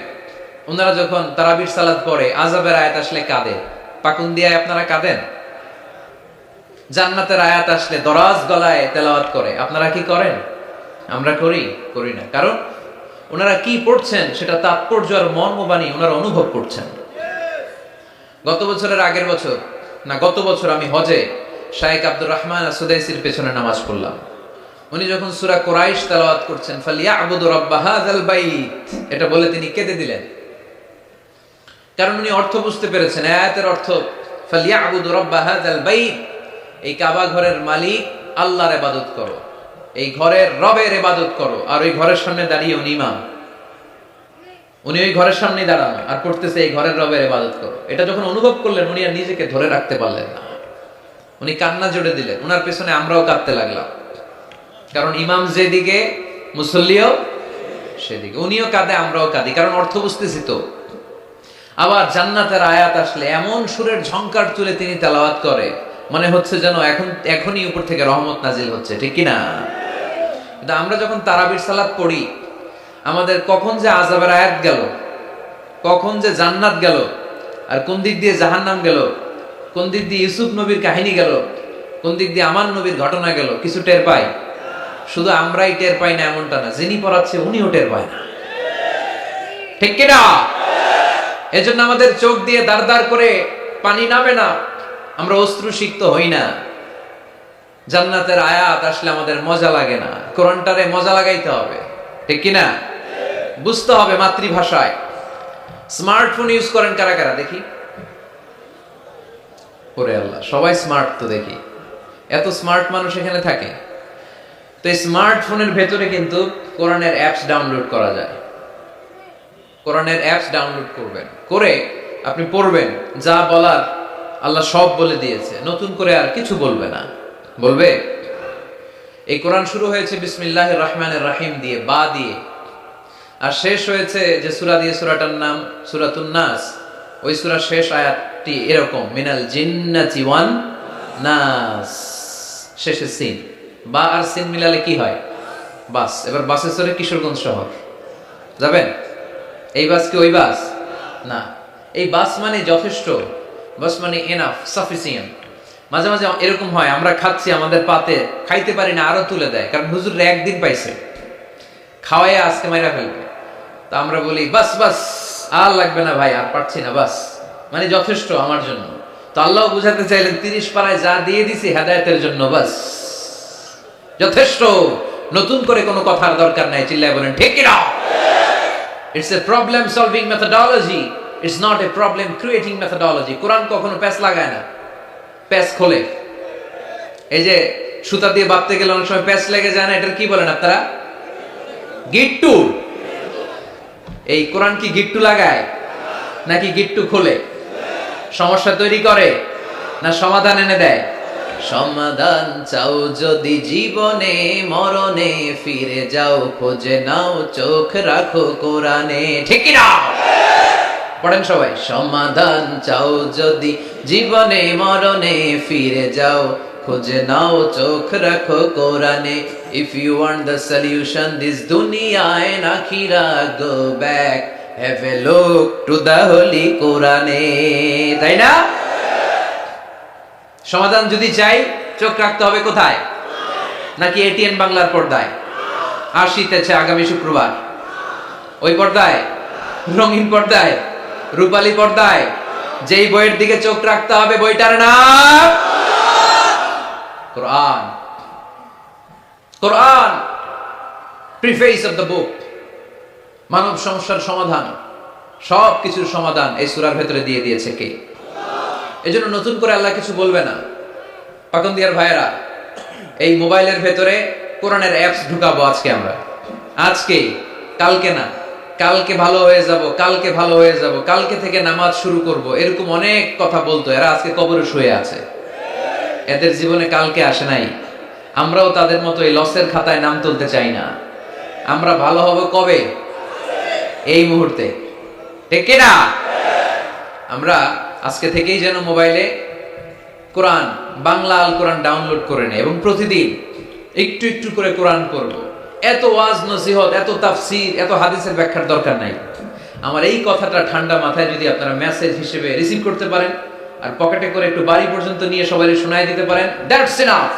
ওনারা যখন তারাবির সালাত পড়ে, আযাবের আয়াত আসলে কাঁদে। পাকুন দিয়ে আপনারা কাঁদেন? জান্নাতের আয়াত আসলে দরাজ গলায় তেলাওয়াত করে, আপনারা কি করেন? আমরা করি করি না, কারণ ওনারা কি পড়ছেন সেটা তাৎপর্য আর মর্মবাণী ওনারা অনুভব করছেন। গত বছরের আগের বছর না গত বছর আমি হজে শাইখ আব্দুর রহমান সুদাইসির পেছনে নামাজ পড়লাম। উনি যখন সূরা কুরাইশ তেলাওয়াত করছেন, ফালিয়াবুদু রাব্ব হাযাল বাইত, এটা বলে তিনি কেঁদে দিলেন। কারণ উনি অর্থ বুঝতে পেরেছেন, আয়াতের অর্থ ফালিয়াবুদু রাব্ব হাযাল বাইত, এই কাবা ঘরের মালিক আল্লাহর ইবাদত করো, এই ঘরের রবের ইবাদত করো। আর ওই ঘরের সামনে দাঁড়িয়ে উনি ইমাম, উনি ওই ঘরের সামনে দাঁড়ানো আর করতেছে এই ঘরের রবের ইবাদত করো। এটা যখন অনুভব করলেন, উনি আর নিজেকে ধরে রাখতে পারলেন না, উনি কান্না জোড়ে দিলেন। ওনার পেছনে আমরাও কাঁদতে লাগলাম, কারণ ইমাম যেদিকে মুসল্লিও সেদিকে, উনিও কাঁদে আমরাও কাঁদি, কারণ অর্থ বুঝতেছি তো। আবার জান্নাতের আয়াত আসলে এমন সুরের ঝংকার তুলে তিনি তেলাওয়াত করে, মনে হচ্ছে যেন এখনই উপর থেকে রহমত নাজিল হচ্ছে, ঠিক কি না? কিন্তু আমরা যখন তারাবির সালাত পড়ি, আমাদের কখন যে আযাবের আয়াত গেল, কখন যে জান্নাত গেল, আর কোন দিক দিয়ে জাহান্নাম গেল, কোন দিক দিয়ে ইউসুফ নবীর কাহিনী গেল, কোন দিক দিয়ে আমার নবীর ঘটনা গেল, কিছু টের পাই? শুধু আমরাই টের পাই না এমনটা না, যিনি পড়াচ্ছে উনিও টের পায় না, ঠিক কি না? এজন্য আমাদের চোখ দিয়ে দাঁড় দাঁড় করে পানি নামে না, আমরা অশ্রুসিক্ত হই না। জান্নাতের আয়াত আসলে আমাদের মজা লাগে না, কোরআনটারে মজা লাগাইতে হবে, ঠিক কি না? বুঝতে হবে মাতৃভাষায়। স্মার্টফোন ইউজ করেন কারা কারা দেখি? ওরে আল্লাহ, সবাই স্মার্ট তো দেখি, এত স্মার্ট মানুষ এখানে থাকে। তো এই স্মার্টফোনের ভেতরে কিন্তু কোরআনের অ্যাপস ডাউনলোড করা যায়। কোরআনের অ্যাপস ডাউনলোড করবেন, করে আপনি পড়বেন, যা বলার আল্লাহ সব বলে দিয়েছে, নতুন করে আর কিছু বলবে না। বলবে? এই কোরআন শুরু হয়েছে বিসমিল্লাহির রহমানির রহিম দিয়ে, বা দিয়ে, আর শেষ হয়েছে যে সূরা দিয়ে, সূরাটার নাম সূরাতুন নাস। ওই সূরার শেষ আয়াতটি এরকম, মিনাল জিন্নাতি ওয়ান নাস, শেষে সিন। বা আর সিন মিলালে কি হয়? বাস। এবার বাসে চড়ে কিশোরগঞ্জ শহর যাবেন? এই বাস কি ওই বাস না, এই বাস মানে যথেষ্ট, বাস মানে এনাফ, সাফিসিয়েন্ট। মাঝে মাঝে এরকম হয়, আমরা খাচ্ছি, আমাদের পাতে খাইতে পারি না, আরো তুলে দেয়, কারণ হুজুর একদিন পাইছে, খাওয়াই আজকে মাইরা ফেলবে। তা আমরা বলি বাস বাস, আর লাগবে না ভাই, আর পারছি না, বাস মানে যথেষ্ট আমার জন্য। তো আল্লাহ বুঝাতে চাইলেন 30 পারায় যা দিয়ে দিছি হেদায়েতের জন্য, বাস যথেষ্ট, নতুন করে কোনো কথার দরকার নাই। চিল্লায় বলেন ঠিক কি না? It's a problem solving methodology, it's not a problem creating methodology. কোরআন কখনো প্যাচ লাগায় না, প্যাচ খোলে। এই যে সুতা দিয়ে বাঁধতে গেলে অনেক সময় প্যাচ লেগে যায় না, এটার কি বলেন আপনারা? গিট্টু। এই কোরআন কি গিট্টু লাগায় নাকি গিট্টু খোলে? সমস্যা তৈরি করে না সমাধান এনে দেয়? সমাধান চাও যদি জীবনে মরণে, ফিরে যাও খোঁজে নাও, চোখ রাখো কোরআনে, ঠিক কি না? পড়েন সবাই। সমাধান চাও যদি জীবনে মরণে, ফিরে যাও খোঁজে নাও, চোখ রাখো কোরআনে। If you want the solution this dunya and akhirah, go back, have a look to the holy কোরআনে, তাই না? সমাধান যদি চাই, চোখ রাখতে হবে কোথায়? নাকি এটিএন বাংলার পর্দায়? আসিতেছে আগামী শুক্রবার ওই পর্দায়, রঙিন পর্দায়, রূপালী পর্দায়, যেই বইয়ের দিকে চোখ রাখতে হবে, বইটার নাম কোরআন। কোরআন প্রিফেস অফ দ্য বুক, মানব সমস্যার সমাধান, সব কিছুর সমাধান এই সূরার ভেতরে দিয়ে দিয়েছে কে? এজন্য নতুন করে আল্লাহ কিছু বলবে না। পাকন্দিয়ার ভাইয়েরা, এই মোবাইলের ভেতরে কোরআনের অ্যাপস ঢুকাবো আজকে আমরা, আজকে, কালকে না, কালকে ভালো হয়ে যাব, কালকে ভালো হয়ে যাব, কালকে থেকে নামাজ শুরু করব, এরকম অনেক কথা বলতো। এরা আজকে কবরে শুয়ে আছে, এদের জীবনে কালকে আসে নাই। আমরাও তাদের মতো এই লসের খাতায় নাম তুলতে চাই না। আমরা ভালো হব কবে? এই মুহূর্তে, ঠিক কি না? আমরা আজকে থেকেই যেন মোবাইলে কোরআন, বাংলা আল কোরআন ডাউনলোড করে নেই এবং প্রতিদিন একটু একটু করে কোরআন করব। এত ওয়াজ নসিহত, এত তাফসীর, এত হাদিসের ব্যাখ্যার দরকার নাই। আমার এই কথাটা ঠান্ডা মাথায় যদি আপনারা মেসেজ হিসেবে রিসিভ করতে পারেন আর পকেটে করে একটু বাড়ি পর্যন্ত নিয়ে সবাই শোনায় দিতে পারেন, দ্যাটস এনাফ।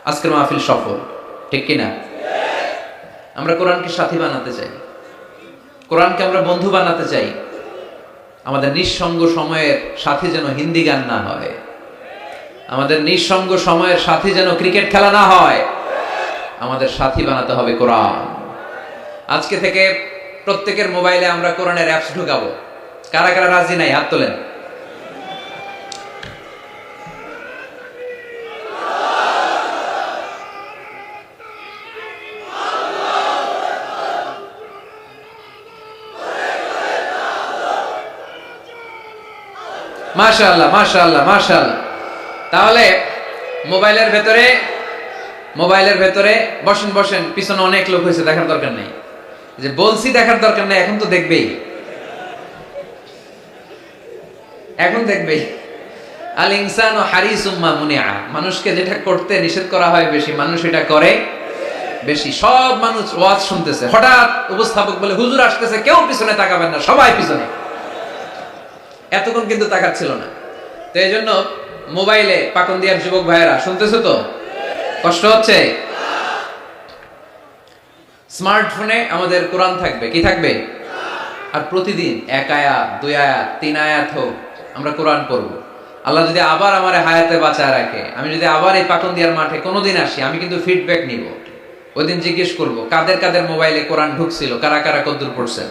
আজকের মাহফিল সফল, ঠিক কি না? আমরা কোরআনকে সাথী বানাতে চাই, কোরআনকে আমরা বন্ধু বানাতে চাই। আমাদের নিঃসঙ্গ সময়ের সাথী যেন হিন্দি গান না হয়, আমাদের নিঃসঙ্গ সময়ের সাথী যেন ক্রিকেট খেলা না হয়। আমাদের সাথী বানাতে হবে কোরআন। আজকে থেকে প্রত্যেকের মোবাইলে আমরা কোরআনের অ্যাপস ঢুকাবো। কারা কারা রাজি নাই হাত তোলেন। মাশাআল্লাহ মাশাআল্লাহ মাশাআল্লাহ। তাহলে মোবাইলের ভেতরে বসেন বসেন, পিছনে অনেক লোক হয়েছে, দেখার দরকার নেই। যে বলছি দেখার দরকার নেই, এখন তো দেখবেই, এখন দেখবেই। আল ইনসানু হারিসুম মা মুনিআ, মানুষকে যেটা করতে নিষেধ করা হয় বেশি, মানুষ এটা করে বেশি। সব মানুষ ওয়াজ শুনতেছে, হঠাৎ উপস্থাপক বলে হুজুর আসতেছে, কেউ পিছনে তাকাবেন না, সবাই পিছনে। এতক্ষণ কিন্তু তাকাচ্ছিল না। তো এই জন্য মোবাইলে পাকন্দিয়ার যুবক ভাইয়েরা শুনতেছো তো? কষ্ট হচ্ছে? স্মার্টফোনে আমাদের কোরআন থাকবে, কি থাকবে? আর প্রতিদিন 1 আয়াত 2 আয়াত 3 আয়াত হোক আমরা কোরআন পড়ব। আল্লাহ যদি আবার আমার হায়াতে বাঁচায় রাখে, আমি যদি আবার এই পাকন্দিয়ার মাঠে কোনোদিন আসি, আমি কিন্তু ফিডব্যাক নিব। ওই দিন জিজ্ঞেস করব কাদের কাদের মোবাইলে কোরআন ঢুকছিল, কারা কারা কদ্দুর পড়ছেন।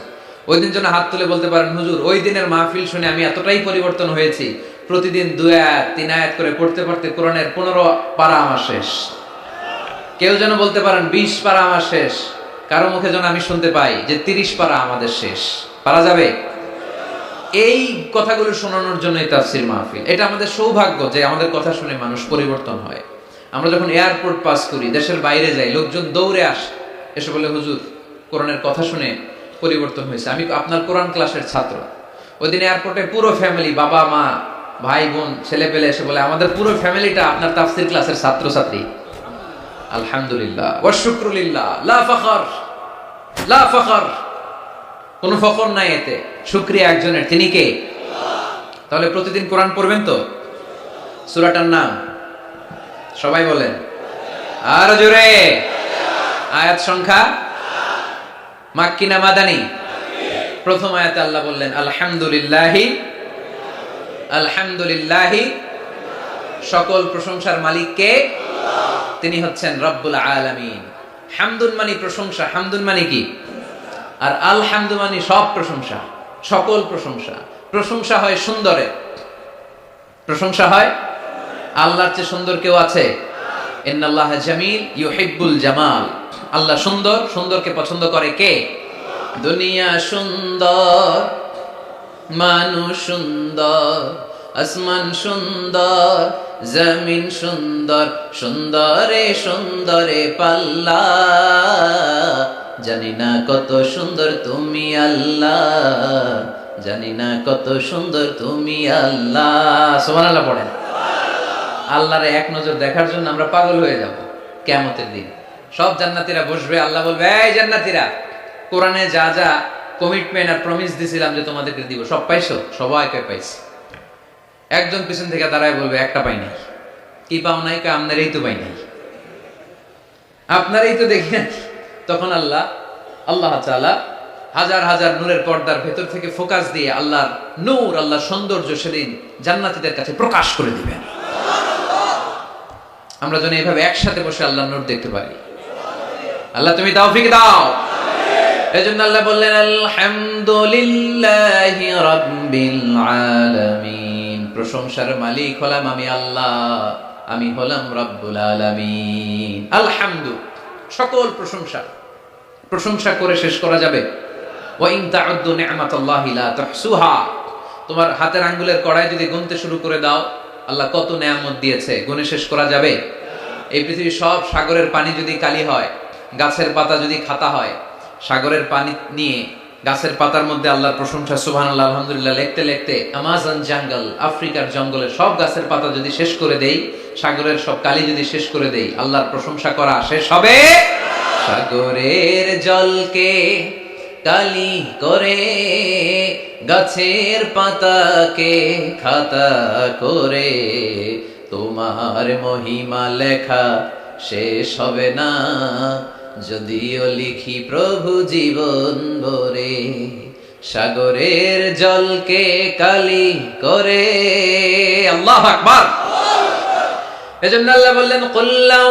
ওই দিন যেন হাত তুলে বলতে পারেন, হুজুর ওই দিনের মাহফিল শুনে আমি এতটাই পরিবর্তন হয়েছি, প্রতিদিন 2 আয়াত 3 আয়াত করে পড়তে পড়তে কোরআনের 15 পারা আমার শেষ। কেউ যেন বলতে পারেন 20 পারা আমার শেষ। কারো মুখে যেন আমি শুনতে পাই যে 30 পারা আমাদের শেষ। পারা যাবে? এই কথাগুলো শোনানোর জন্যই তাফসীর মাহফিল। এটা আমাদের সৌভাগ্য যে আমাদের কথা শুনে মানুষ পরিবর্তন হয়। আমরা যখন এয়ারপোর্ট পাস করি, দেশের বাইরে যাই, লোকজন দৌড়ে আসে, এসে বলে হুজুর কোরআনের কথা শুনে পরিবর্তন হয়েছে, আমি আপনার কোরআন ক্লাসের ছাত্র। ওই দিন এয়ারপোর্টে পুরো ফ্যামিলি, বাবা মা ভাই বোন ছেলে পেলে এসে বলে আমাদের পুরো ফ্যামিলিটা আপনার তাফসীর ক্লাসের ছাত্র ছাত্রী। আলহামদুলিল্লাহ ওয়া শুকরুলিল্লাহ, লা ফখর, লা ফখর, কোনো ফখর নাই এতে, শুকরিয়া একজনের, তিনি কে? তাহলে প্রতিদিন কোরআন পড়বেন তো? সূরাটার নাম সবাই বলেন আর জোরে। আয়াত সংখ্যা মাক্কি না মাদানী? প্রথম আয়াতে আল্লাহ বললেন আলহামদুলিল্লাহি, আলহামদুলিল্লাহি, সকল প্রশংসার মালিক কে? তিনি হচ্ছেন রব্বুল আলামিন। হামদুন মানে প্রশংসা, হামদুন মানে কি? আর আলহামদু মানে সব প্রশংসা, সকল প্রশংসা। প্রশংসা হয় সুন্দরে, প্রশংসা হয়। আল্লাহর চেয়ে সুন্দর কেউ আছে? ইন্নাল্লাহা জামিল ইউহিব্বুল জামাল। আল্লাহ সুন্দর, সুন্দরকে পছন্দ করে কে? দুনিয়া সুন্দর, মানুষ সুন্দর, আসমান সুন্দর, জমিন সুন্দর, সুন্দরে সুন্দরে পাল্লা, জানি না কত সুন্দর তুমি আল্লাহ, জানি না কত সুন্দর তুমি আল্লাহ। সুবহানাল্লাহ পড়েন। আল্লাহরে এক নজর দেখার জন্য আমরা পাগল হয়ে যাব কিয়ামতের দিন। সব জান্নাতীরা বসবে, আল্লাহ বলবে এই জান্নাতীরা, কোরআনে যা যা কমিটমেন্ট আর প্রমিস দিছিলাম যে তোমাদেরকে দিব, সব পাইছো? সবাইকে পাইছি। একজন পিছন থেকে দাঁড়ায় বলবে একটা পাই নাই। কি পাও নাই? আপনারই তো পাই নাই, আপনারই তো দেখি না। তখন আল্লাহ তাআলা হাজার হাজার নূরের পর্দার ভেতর থেকে ফোকাস দিয়ে আল্লাহর নূর, আল্লাহর সৌন্দর্য সেদিন জান্নাতীদের কাছে প্রকাশ করে দিবেন। আমরা যেন এইভাবে একসাথে বসে আল্লাহর নূর দেখতে পারি। আল্লাহ তুমি তৌফিক দাও। এজন্য আল্লাহ বললেন আলহামদুলিল্লাহি রাব্বিল আলামিন, প্রশংসার মালিক হলাম আমি আল্লাহ, আমি হলাম রব্বুল আলামিন। আলহামদু, সকল প্রশংসা, প্রশংসা করে শেষ করা যাবে? ওয়া ইন তাউদ্দু নি'মাতাল্লাহি লা তুহসুহা, তোমার হাতের আঙ্গুলের কড়াই যদি গুনতে শুরু করে দাও আল্লাহ কত নেয়ামত দিয়েছে, গুনে শেষ করা যাবে? এই পৃথিবীর সব সাগরের পানি যদি কালি হয়, গাছের পাতা যদি খাতা হয়, সাগরের পানি নিয়ে গাছের পাতার মধ্যে আল্লাহর প্রশংসা সুবহানাল্লাহ আলহামদুলিল্লাহ লিখতে লিখতে আমাজন জঙ্গল, আফ্রিকার জঙ্গলের সব গাছের পাতা যদি শেষ করে দেই, সাগরের সব কালি যদি শেষ করে দেই, আল্লাহর প্রশংসা করা শেষ হবে? সাগরের জলকে কালি করে, গাছের পাতাকে খাতা করে, তোমার মহিমা লেখা শেষ হবে না, যদিও লিখি প্রভু জীবন ভরে, সাগরের জলকে কালি করে। আল্লাহু আকবার। এজন্য আল্লাহ বললেন, কুল্লাউ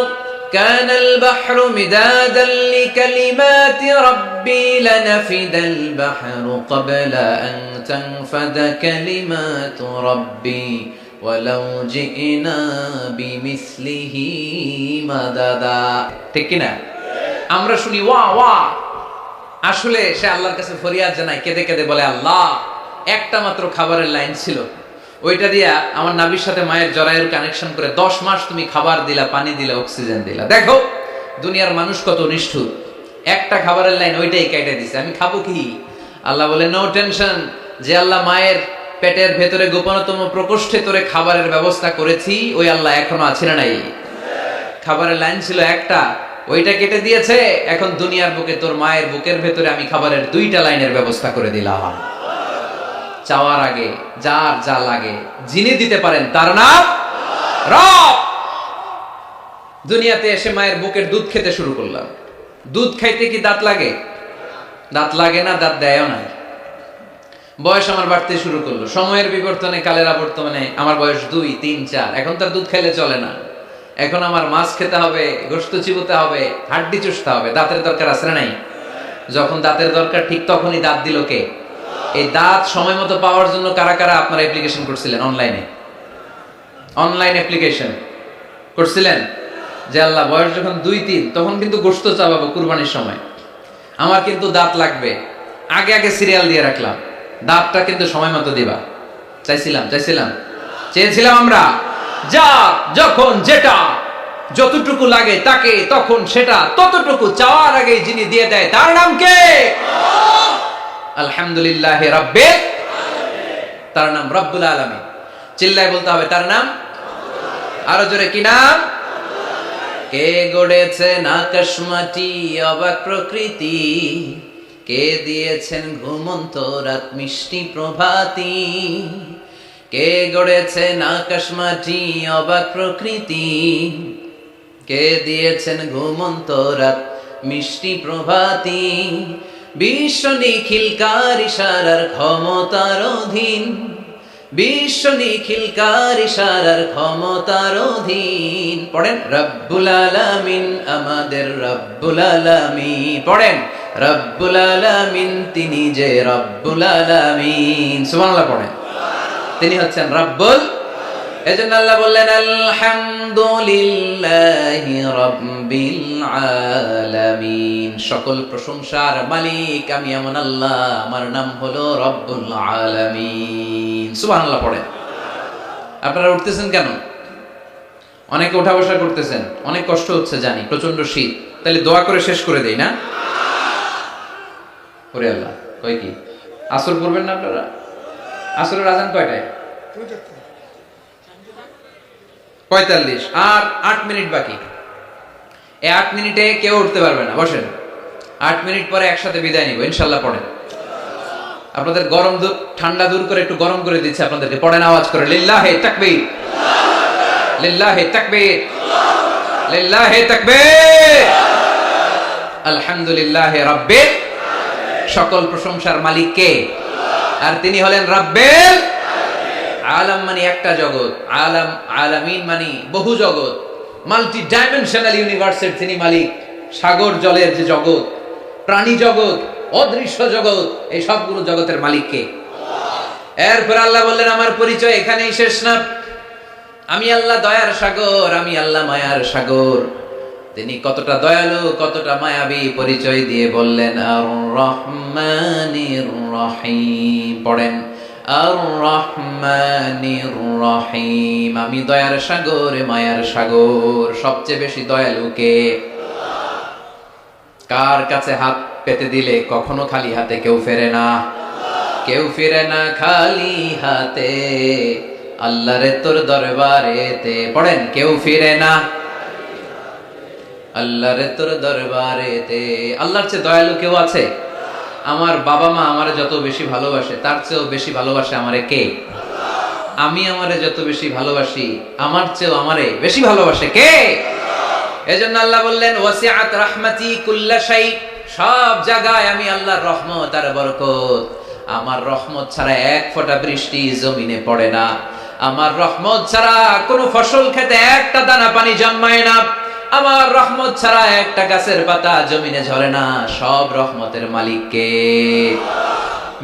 কানাল বাহরু মিদাদান লিকালিমাতি রাব্বি লানাফিদাল বাহরু ক্বাবলা আন তানফাদা কালিমাতু রাব্বি ওয়ালাউ জিনা বিমিসলিহি মাদাদা। ঠিক কি না? আমরা শুনি ওয়া ওয়া, আসলে সে আল্লাহর কাছে ফরিয়াদ জানায়, কেঁদে কেঁদে বলে, আল্লাহ একটা মাত্র খাবারের লাইন ছিল, ওইটা দিয়া আমার নাভির সাথে মায়ের জরায়ুর কানেকশন করে 10 মাস তুমি খাবার দিলা, পানি দিলা, অক্সিজেন দিলা। দেখো দুনিয়ার মানুষ কত নিষ্ঠুর, একটা খাবারের লাইন ওইটাই কেটে দিছে, আমি খাবো কি? আল্লাহ বলে, নো টেনশন, যে আল্লাহ মায়ের পেটের ভেতরে গোপনতম প্রকোষ্ঠে তোরে খাবারের ব্যবস্থা করেছি, ওই আল্লাহ এখনো আছে না নাই? খাবারের লাইন ছিল একটা, ওইটা কেটে দিয়েছে, এখন দুনিয়ার বুকে তোর মায়ের বুকের ভেতরে আমি খাবারের 2টা লাইনের ব্যবস্থা করে দিলাম। চাওয়ার আগে যার যা লাগে যিনি দিতে পারেন তার নাম রব। দুনিয়াতে এসে মায়ের বুকের দুধ খেতে শুরু করলাম। দুধ খাইতে কি দাঁত লাগে? দাঁত লাগে না, দাঁত দেয়ও না। বয়স আমার বাড়তে শুরু করলো, সময়ের বিবর্তনে, কালের আবর্তনে আমার বয়স 2, 3, 4, এখন তার দুধ খাইলে চলে না। এখন আমার মাছ খেতে হবে, গোশত চিবোতে হবে, হাড্ডি চুষতে হবে, দাঁতের দরকার আছে না নাই? যখন দাঁতের দরকার ঠিক তখনই দাঁত দিল কে? এই দাঁত সময় মতো পাওয়ার জন্য কারা কারা আপনারা অ্যাপ্লিকেশন করছিলেন? অনলাইন অ্যাপ্লিকেশন করছিলেন যে আল্লাহ বয়স যখন 2, 3 তখন কিন্তু গোশত চাবাবো কুরবানির সময়, আমার কিন্তু দাঁত লাগবে, আগে আগে সিরিয়াল দিয়ে রাখলাম, দাঁতটা কিন্তু সময় মতো দিবা। চেয়েছিলাম আমরা, যা যখন যেটা যতটুকু লাগে তাকে তখন সেটা ততটুকু চাওয়ার আগে যিনি দিয়ে দেয় তার নাম কে? আলহামদুলিল্লাহ রাব্বিল আলামিন। তার নাম রব্বুল আলামিন। চিল্লায় বলতে হবে তার নাম, আরো জোরে কি নাম? কে গড়েছেন আকাশ মাটি অবাক প্রকৃতি, কে দিয়েছেন ঘুমন্ত রাত মিষ্টি প্রভাতী, কে গড়েছেন আকাশ মাটি অবাক প্রকৃতি, কে দিয়েছেন ঘুমন্ত রাত মিষ্টি প্রভাতী, বিশ্ব নিখিলকার ইশারার ক্ষমতার অধীন, বিশ্ব নিখিলকার ইশারার ক্ষমতার অধীন। পড়েন রব্বুল আলামিন, আমাদের রব্বুল আলামিন। পড়েন রব্বুল আলামিন, তিনি যে রব্বুল আলামিন। সুবহানাল্লাহ পড়েন, তিনি হচ্ছেন রব্বুল। এজন্য আল্লাহ বললেন, আলহামদুলিল্লাহি রাব্বিল আলামিন, সকল প্রশংসার মালিক আমি এমন আল্লাহ, আমার নাম হলো রব্বুল আলামিন। সুবহানাল্লাহ পড়েন। আপনারা উঠতেছেন কেন? অনেকে ওঠা বসা করতেছেন, অনেক কষ্ট হচ্ছে জানি, প্রচন্ড শীত, তাহলে দোয়া করে শেষ করে দেই না? ওরে আল্লাহ, কয় কি আসর পড়বেন না আপনারা? আসরের আজান কয়টায়? 45, আর 8 মিনিট বাকি। এই 8 মিনিটে কেউ উঠতে পারবে না, বসেন। 8 মিনিট পরে একসাথে বিদায় নিব ইনশাআল্লাহ। পড়েন, আপনাদের গরম ঠান্ডা দূর করে একটু গরম করে দিচ্ছে আপনাদেরকে। পড়েন আওয়াজ করে, লিল্লাহি তাকবীর, লিল্লাহি তাকবীর, লিল্লাহি তাকবীর, আলহামদুলিল্লাহি রাব্বিল। সকল প্রশংসার মালিক কে? আর তিনি হলেন রাব্বিল আলাম, মানে একটা জগৎ, আলাম আলামিন মানে বহু জগৎ, মাল্টি ডাইমেনশনাল ইউনিভার্সের তিনি মালিক। সাগর জলের যে জগৎ, প্রাণী জগৎ, অদৃশ্য জগৎ, এই সবগুলো জগতের মালিক কে? এরপর আল্লাহ বললেন, আমার পরিচয় এখানেই শেষ না, আমি আল্লাহ দয়ার সাগর, আমি আল্লাহ মায়ার সাগর। তিনি কতটা দয়ালু, কতটা মায়াবী পরিচয় দিয়ে বললেন, আর রহমানির রহিম। পড়েন আর রহমানির রহিম, আমি দয়ার সাগর, মায়ার সাগর। সবচেয়ে বেশি দয়ালু কে? কার কাছে হাত পেতে দিলে কখনো খালি হাতে কেউ ফেরে না, কেউ ফিরে না খালি হাতে, আল্লাহরে তোর দরবারেতে। পড়েন, কেউ ফিরে না আল্লাহরে তোর দরবারেতে। আল্লাহর চেয়ে দয়ালু কেউ আছে? আমার বাবা মা আমারে যত বেশি ভালোবাসে, তার চেয়েও বেশি ভালোবাসে আমারে কে? আমি আমারে যত বেশি ভালোবাসি, আমার চেয়েও আমারে বেশি ভালোবাসে কে? এজন্য আল্লাহ বললেন ওয়াসিআত রাহমাতি কুল্লা শাই, সব জায়গায় আমি আল্লাহর রহমত আর বরকত। আমার রহমত ছাড়া এক ফোঁটা বৃষ্টি জমিনে পড়ে না, আমার রহমত ছাড়া কোনো ফসল খেতে একটা দানা পানি জন্মায় না, আমার রহমত ছাড়া একটা গাছের পাতা জমিনে ঝরে না। সব রহমতের মালিক কে?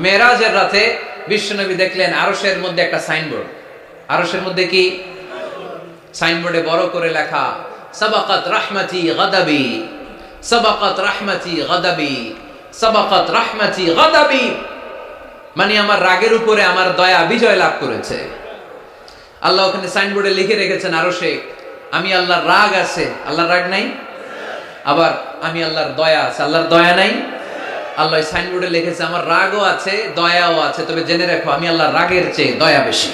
মেরাজের রাতে বিশ্বনবী দেখলেন আরশের মধ্যে একটা সাইনবোর্ড। আরশের মধ্যে কি? সাইনবোর্ডে বড় করে লেখা সাবাকাত রাহমাতি গাদাবি, সাবাকাত রাহমাতি গাদাবি, সাবাকাত রাহমাতি গাদাবি। মানে আমার রাগের উপরে আমার দয়া বিজয় লাভ করেছে। আল্লাহ ওখানে সাইনবোর্ডে লিখে রেখেছেন আরশে, আমি আল্লাহর রাগ আছে, আল্লাহর রাগ নাই। আবার আমি আল্লাহর দয়া আছে, আল্লাহর দয়া নাই। আল্লাহ সাইনবোর্ডে লিখেছে আমার রাগও আছে দয়াও আছে, তবে জেনে রাখো আমি আল্লাহর রাগের চেয়ে দয়া বেশি,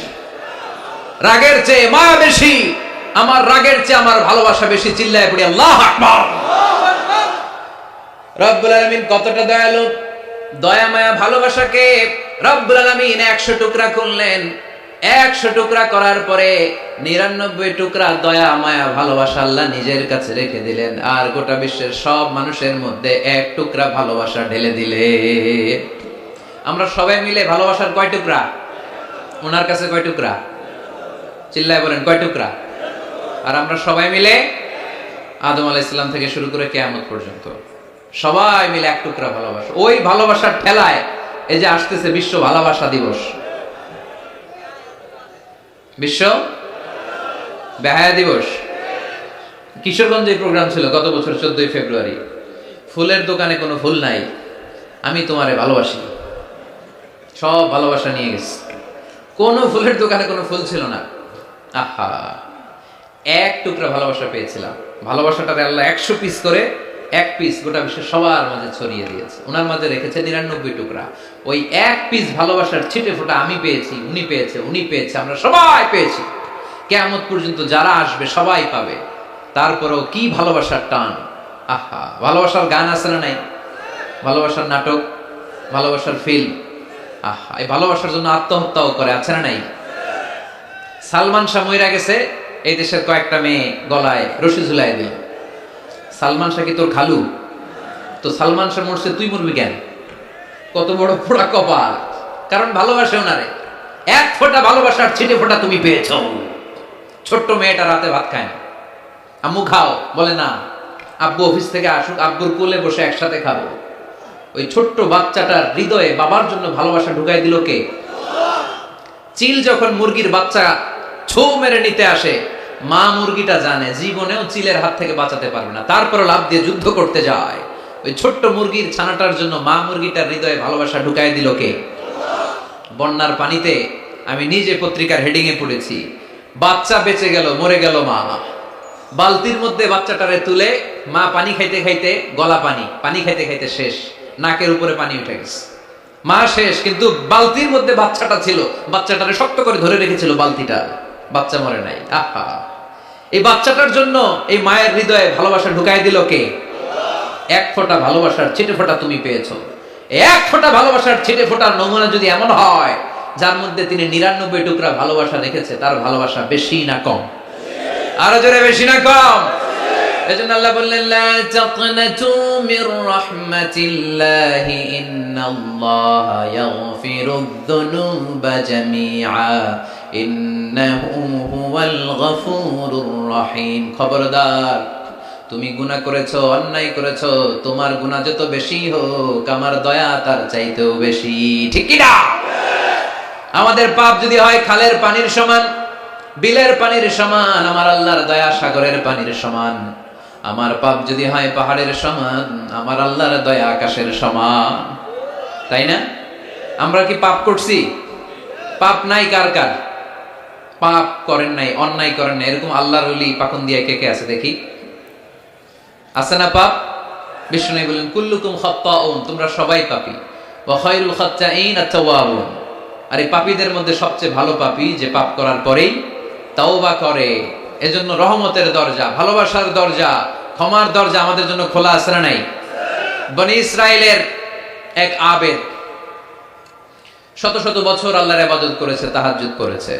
রাগের চেয়ে মায়া বেশি, আমার রাগের চেয়ে আমার ভালোবাসা বেশি। চিল্লায় পড়ি আল্লাহু আকবার। রব্বুল আলামিন কতটা দয়ালু! দয়া মায়া ভালোবাসাকে রব্বুল আলামিন 100 টুকরা করলেন। 100 টুকরা করার পরে 99 টুকরা দয়া মায়া ভালোবাসা আল্লাহ নিজের কাছে রেখে দিলেন, আর গোটা বিশ্বের সব মানুষের মধ্যে 1 টুকরা ভালোবাসা ঢেলে দিলে। আমরা সবাই মিলে ভালোবাসার কয় টুকরা? ওনার কাছে কয় টুকরা? চিল্লায় বলেন কয় টুকরা? আর আমরা সবাই মিলে আদম আলাইহিস সালাম থেকে শুরু করে কিয়ামত পর্যন্ত সবাই মিলে 1 টুকরা ভালোবাসা। ওই ভালোবাসার ঠেলায় এই যে আসতেছে বিশ্ব ভালোবাসা দিবস, বিশ্ব বেহায়া দিবস। কিশোরগঞ্জে প্রোগ্রাম ছিল গত বছর 14 ফেব্রুয়ারি। ফুলের দোকানে কোনো ফুল নাই, আমি তোমারে ভালোবাসি, সব ভালোবাসা নিয়ে গেছে। কোনো ফুলের দোকানে কোনো ফুল ছিল না। আহা, 1 টুকরা ভালোবাসা পেয়েছিলাম। ভালোবাসাটারে আল্লাহ 100 পিস করে 1 পিস গোটা বিশ্বের সবার মাঝে ছড়িয়ে দিয়েছে। ওনার মাঝে রেখেছে 99 টুকরা। ওই 1 পিস ভালোবাসার ছিটে ফোঁটা আমি পেয়েছি, উনি পেয়েছে, উনি পেয়েছে, আমরা সবাই পেয়েছি। কিয়ামত পর্যন্ত যারা আসবে সবাই পাবে। তারপরেও কি ভালোবাসার টান! আহা, ভালোবাসার গান আছে না নাই? ভালোবাসার নাটক, ভালোবাসার ফিল্ম। আহা, এই ভালোবাসার জন্য আত্মহত্যাও করে, আছে না নাই? সালমান শাহ মইরা গেছে, এই দেশের কয়েকটা মেয়ে গলায় রশি ঝুলাই দিল। সালমান শাহ কি তোর খালু? তো সালমান শাহ মরছে, তুই মরবি কেন? কত বড় পোড়া কপাল! কারণ ভালোবাসে ওনারে। 1 ফোঁটা ভালোবাসার ছিটে ফোঁটা তুমি পেয়েছ। ছোট্ট মেয়েটা রাতে ভাত খায় না, আম্মু খাও, বলে না। আব্বু অফিস থেকে আসুক, আব্বুর কোলে বসে একসাথে খাবো। ওই ছোট্ট বাচ্চাটার হৃদয়ে বাবার জন্য ভালোবাসা ঢুকাই দিল কে? চিল যখন মুরগির বাচ্চা ছো মেরে নিতে আসে, মা মুরগিটা জানে জীবনেও চিলের হাত থেকে বাঁচাতে পারবে না, তারপর লাভ দিয়ে যুদ্ধ করতে যায়। ওই ছোট্ট মুরগির ছানাটার জন্য মা মুরগিটার হৃদয়ে ভালোবাসা ঢুকাই দিল কে? বন্যার পানিতে আমি নিজে পত্রিকার হেডিং এ পড়েছি, বাচ্চা বেঁচে গেল, মরে গেল মা। বালতির মধ্যে বাচ্চাটারে তুলে মা পানি খাইতে খাইতে, গলা পানি, পানি খাইতে খাইতে শেষ, নাকের উপরে পানি উঠে গেছে, মা শেষ। কিন্তু বালতির মধ্যে বাচ্চাটা ছিল, বাচ্চাটারে শক্ত করে ধরে রেখেছিল বালতিটা, বাচ্চা মরে নাই। আহা, এই বাচ্চাটার জন্য এই মায়ের হৃদয়ে ভালোবাসা ঢুকাই দিল কে? 1 ফোঁটা ভালোবাসার ছিটে ফোঁটা তুমি পেয়েছো। 1 ফোঁটা ভালোবাসার ছিটে ফোঁটার নমুনা যদি এমন হয়, যার মধ্যে তিনি 99 টুকরা ভালোবাসা রেখেছে, তার ভালোবাসা বেশি না কম? আরো জোরে, বেশি না কম? এজন্য আল্লাহ বললেন লা তাকনাতু মির রাহমাতিল্লাহি ইন্নাল্লাহা ইয়াগফিরুয যুনুবা জামিআ ইন্নাহু হুয়াল গফুরুর রহিম। খবরদার, তুমি গুনাহ করেছো, অন্যায় করেছো, তোমার গুনাহ যত বেশি হোক, আমার দয়া তার চাইতেও বেশি। ঠিক কি না? আমাদের পাপ যদি হয় খালের পানির সমান, বিলের পানির সমান, আমার আল্লাহর দয়া সাগরের পানির সমান। আমার পাপ যদি হয় পাহাড়ের সমান, আমার আল্লাহর দয়া আকাশের সমান। তাই না? আমরা কি পাপ করছি? পাপ নাই কার কার? পাপ করেন নাই, অন্যায় করেন নাই, এরকম আল্লাহর ওলি পাখন দিয়ে কে কে আছে দেখি? আছে না পাপ? বিষ্ণু বলেন কুল্লুকুম খাত্তাউন, তোমরা সবাই পাপী, ওয়া খায়রুল খাত্তাইন আত-তাওয়াবুন। আর এই পাপীদের মধ্যে সবচেয়ে ভালো পাপী যে পাপ করার পরেই তাওবা করে। এজন্য রহমতের দরজা, ভালোবাসার দরজা, ক্ষমার দরজা আমাদের জন্য খোলা আছে না নাই? বনি ইসরাইলের এক আবেদ শত শত বছর আল্লাহর ইবাদত করেছে, তাহাজ্জুদ করেছে।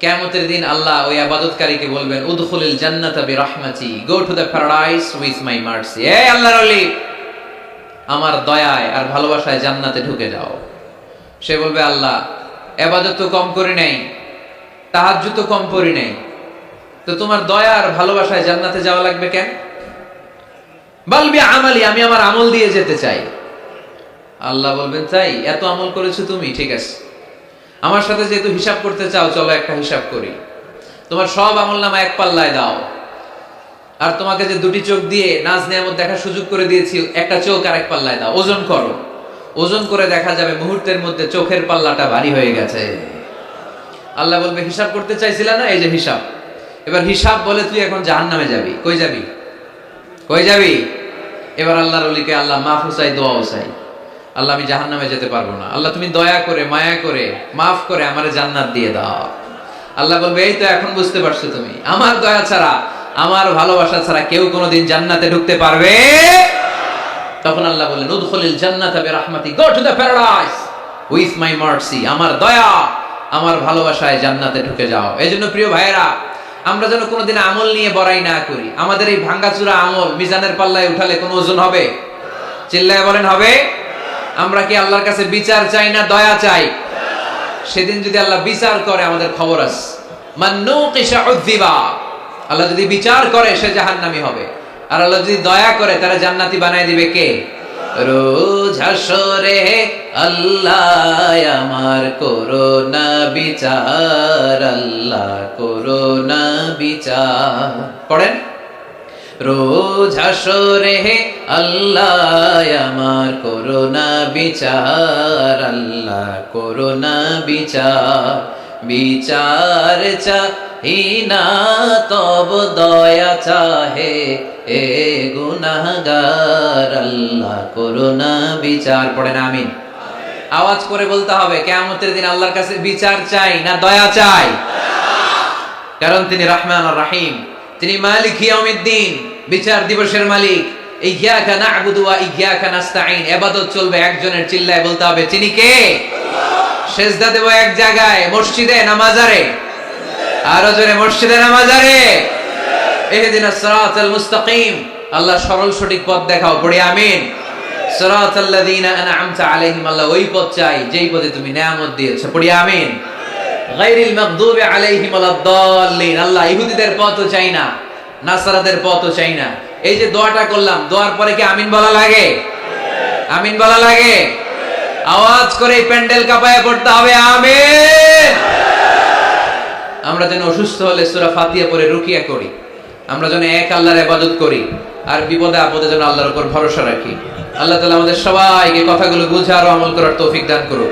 কিয়ামতের দিন আল্লাহ ওই ইবাদতকারীকে বলবেন উদখুলিল জান্নাতা বিরহমাতি, go to the paradise with my mercy. এই আল্লাহর ওলি, আমার দয়ায় আর ভালোবাসায় জান্নাতে ঢুকে যাও। সে বলবে আল্লাহ ইবাদত তো কম করি নাই, তাহাজ্জুদ তো কম করি নাই, তো তোমার দয়া আর ভালোবাসায় জান্নাতে যাওয়া লাগবে কেন? বলবি আমালি, আমি আমার আমল দিয়ে যেতে চাই। আল্লাহ বলবেন তাই, এত আমল করেছো তুমি, ঠিক আছে, আমার সাথে যেহেতু হিসাব করতে চাও, চলো একটা হিসাব করি। তোমার সব আমল নামা এক পাল্লায় দাও, আর তোমাকে যে দুটি চোখ দিয়ে নাজ নিয়ামত দেখার সুযোগ করে দিয়েছি, একটা চোখ আর এক পাল্লায় দাও, ওজন করো। ওজন করে দেখা যাবে মুহূর্তের মধ্যে চোখের পাল্লাটা ভারী হয়ে গেছে। আল্লাহ বলবে হিসাব করতে চাইছিলা না, এই যে হিসাব, এবার হিসাব বলে তুই এখন জাহান্নামে যাবি। কই যাবি? কই যাবি? এবার আল্লাহর ওলিকে আল্লাহ মাফ চাই, দোয়াও চাই। আল্লাহ আমি জাহান্নামে যেতে পারবো না, আল্লাহ তুমি দয়া করে মায়া করে মাফ করে আমারে জান্নাত দিয়ে দাও। আল্লাহ বলবে এই তো এখন বুঝতে পারছো তুমি, আমার দয়া ছাড়া, আমার ভালোবাসা ছাড়া কেউ কোনোদিন জান্নাতে ঢুকতে পারবে। তখন আল্লাহ বললেন উদখুলিল জান্নাতা বিরহমাতি, go to the paradise with my mercy, আমার দয়া আমার ভালোবাসায় জান্নাতে ঢুকে যাও। এইজন্য প্রিয় ভাইয়েরা, আমরা যেন কোনোদিন আমল নিয়ে বড়াই না করি। আমাদের এই ভাঙ্গাচুরা আমল মিজানের পাল্লায় উঠালে কোনো ওজন হবে? চিল্লায় বলেন হবে? আমরা কি আল্লাহর কাছে বিচার চাই না দয়া চাই? সেদিন যদি আল্লাহ বিচার করে আমাদের খবর আছে, মান নুকিশা উযিবা, আল্লাহ যদি বিচার করে সে জাহান্নামী হবে, আর আল্লাহ যদি দয়া করে তারা জান্নাতি বানায় দিবে কে? রোজ হাসরে আল্লাহ আমার করোনা বিচার, আল্লাহ করোনা বিচার। পড়েন, রোজ হাসরে আল্লাহ আমার করোনা বিচার, আল্লাহ করোনা বিচার। বিচার চাহিনা তব দয়া চাহে, এ গুনাহগার আল্লাহ করোনা বিচার। পড়েন আমিন। আওয়াজ করে বলতে হবে, কিয়ামতের দিন আল্লাহর কাছে বিচার চাই না দয়া চাই? কারণ তিনি রহমান আর রহিম, তিনি মালিক ইয়াউমিদ্দিন, বিচার দিবসের মালিক। ইয়্যাকা না'বুদু ওয়া ইয়্যাকা নাস্তাঈন, ইবাদত চলবে একজনের, চিল্লায় বলতে হবে তিনি কে? সেজদা দেব এক জায়গায়, মসজিদে না মাজারে? আরো জোরে, মসজিদে না মাজারে? ইহদিনাস সিরাতাল মুস্তাকিম, আল্লাহ সরল সঠিক পথ দেখাও। পড়ি আমিন। সিরাতাল্লাযীনা আন'আমতা আলাইহিম, আল্লাহ ওই পথ চাই যেই পথে তুমি নিয়ামত দিয়েছো। পড়ি আমিন। গায়রিল মাগদুবি আলাইহিম ওয়ালাদ-দাল্লিন, আল্লাহ ইহুদিদের পথও চাই না, নাসারাদের পথও চাই না। এই যে দোয়াটা করলাম, দোয়ার পরে কি আমিন বলা লাগে? আমিন বলা লাগে? আওয়াজ করে প্যান্ডেল কাঁপায় পড়তে হবে আমিন। আমরা যেন অসুস্থ হলে সূরা ফাতিহা পড়ে রুকিয়া করি, আমরা যেন এক আল্লাহর ইবাদত করি, আর বিপদে আপদে যেন আল্লাহর উপর ভরসা রাখি। আল্লাহ তাআলা আমাদের সবাইকে কথাগুলো বুঝার ও আমল করার তৌফিক দান করুন।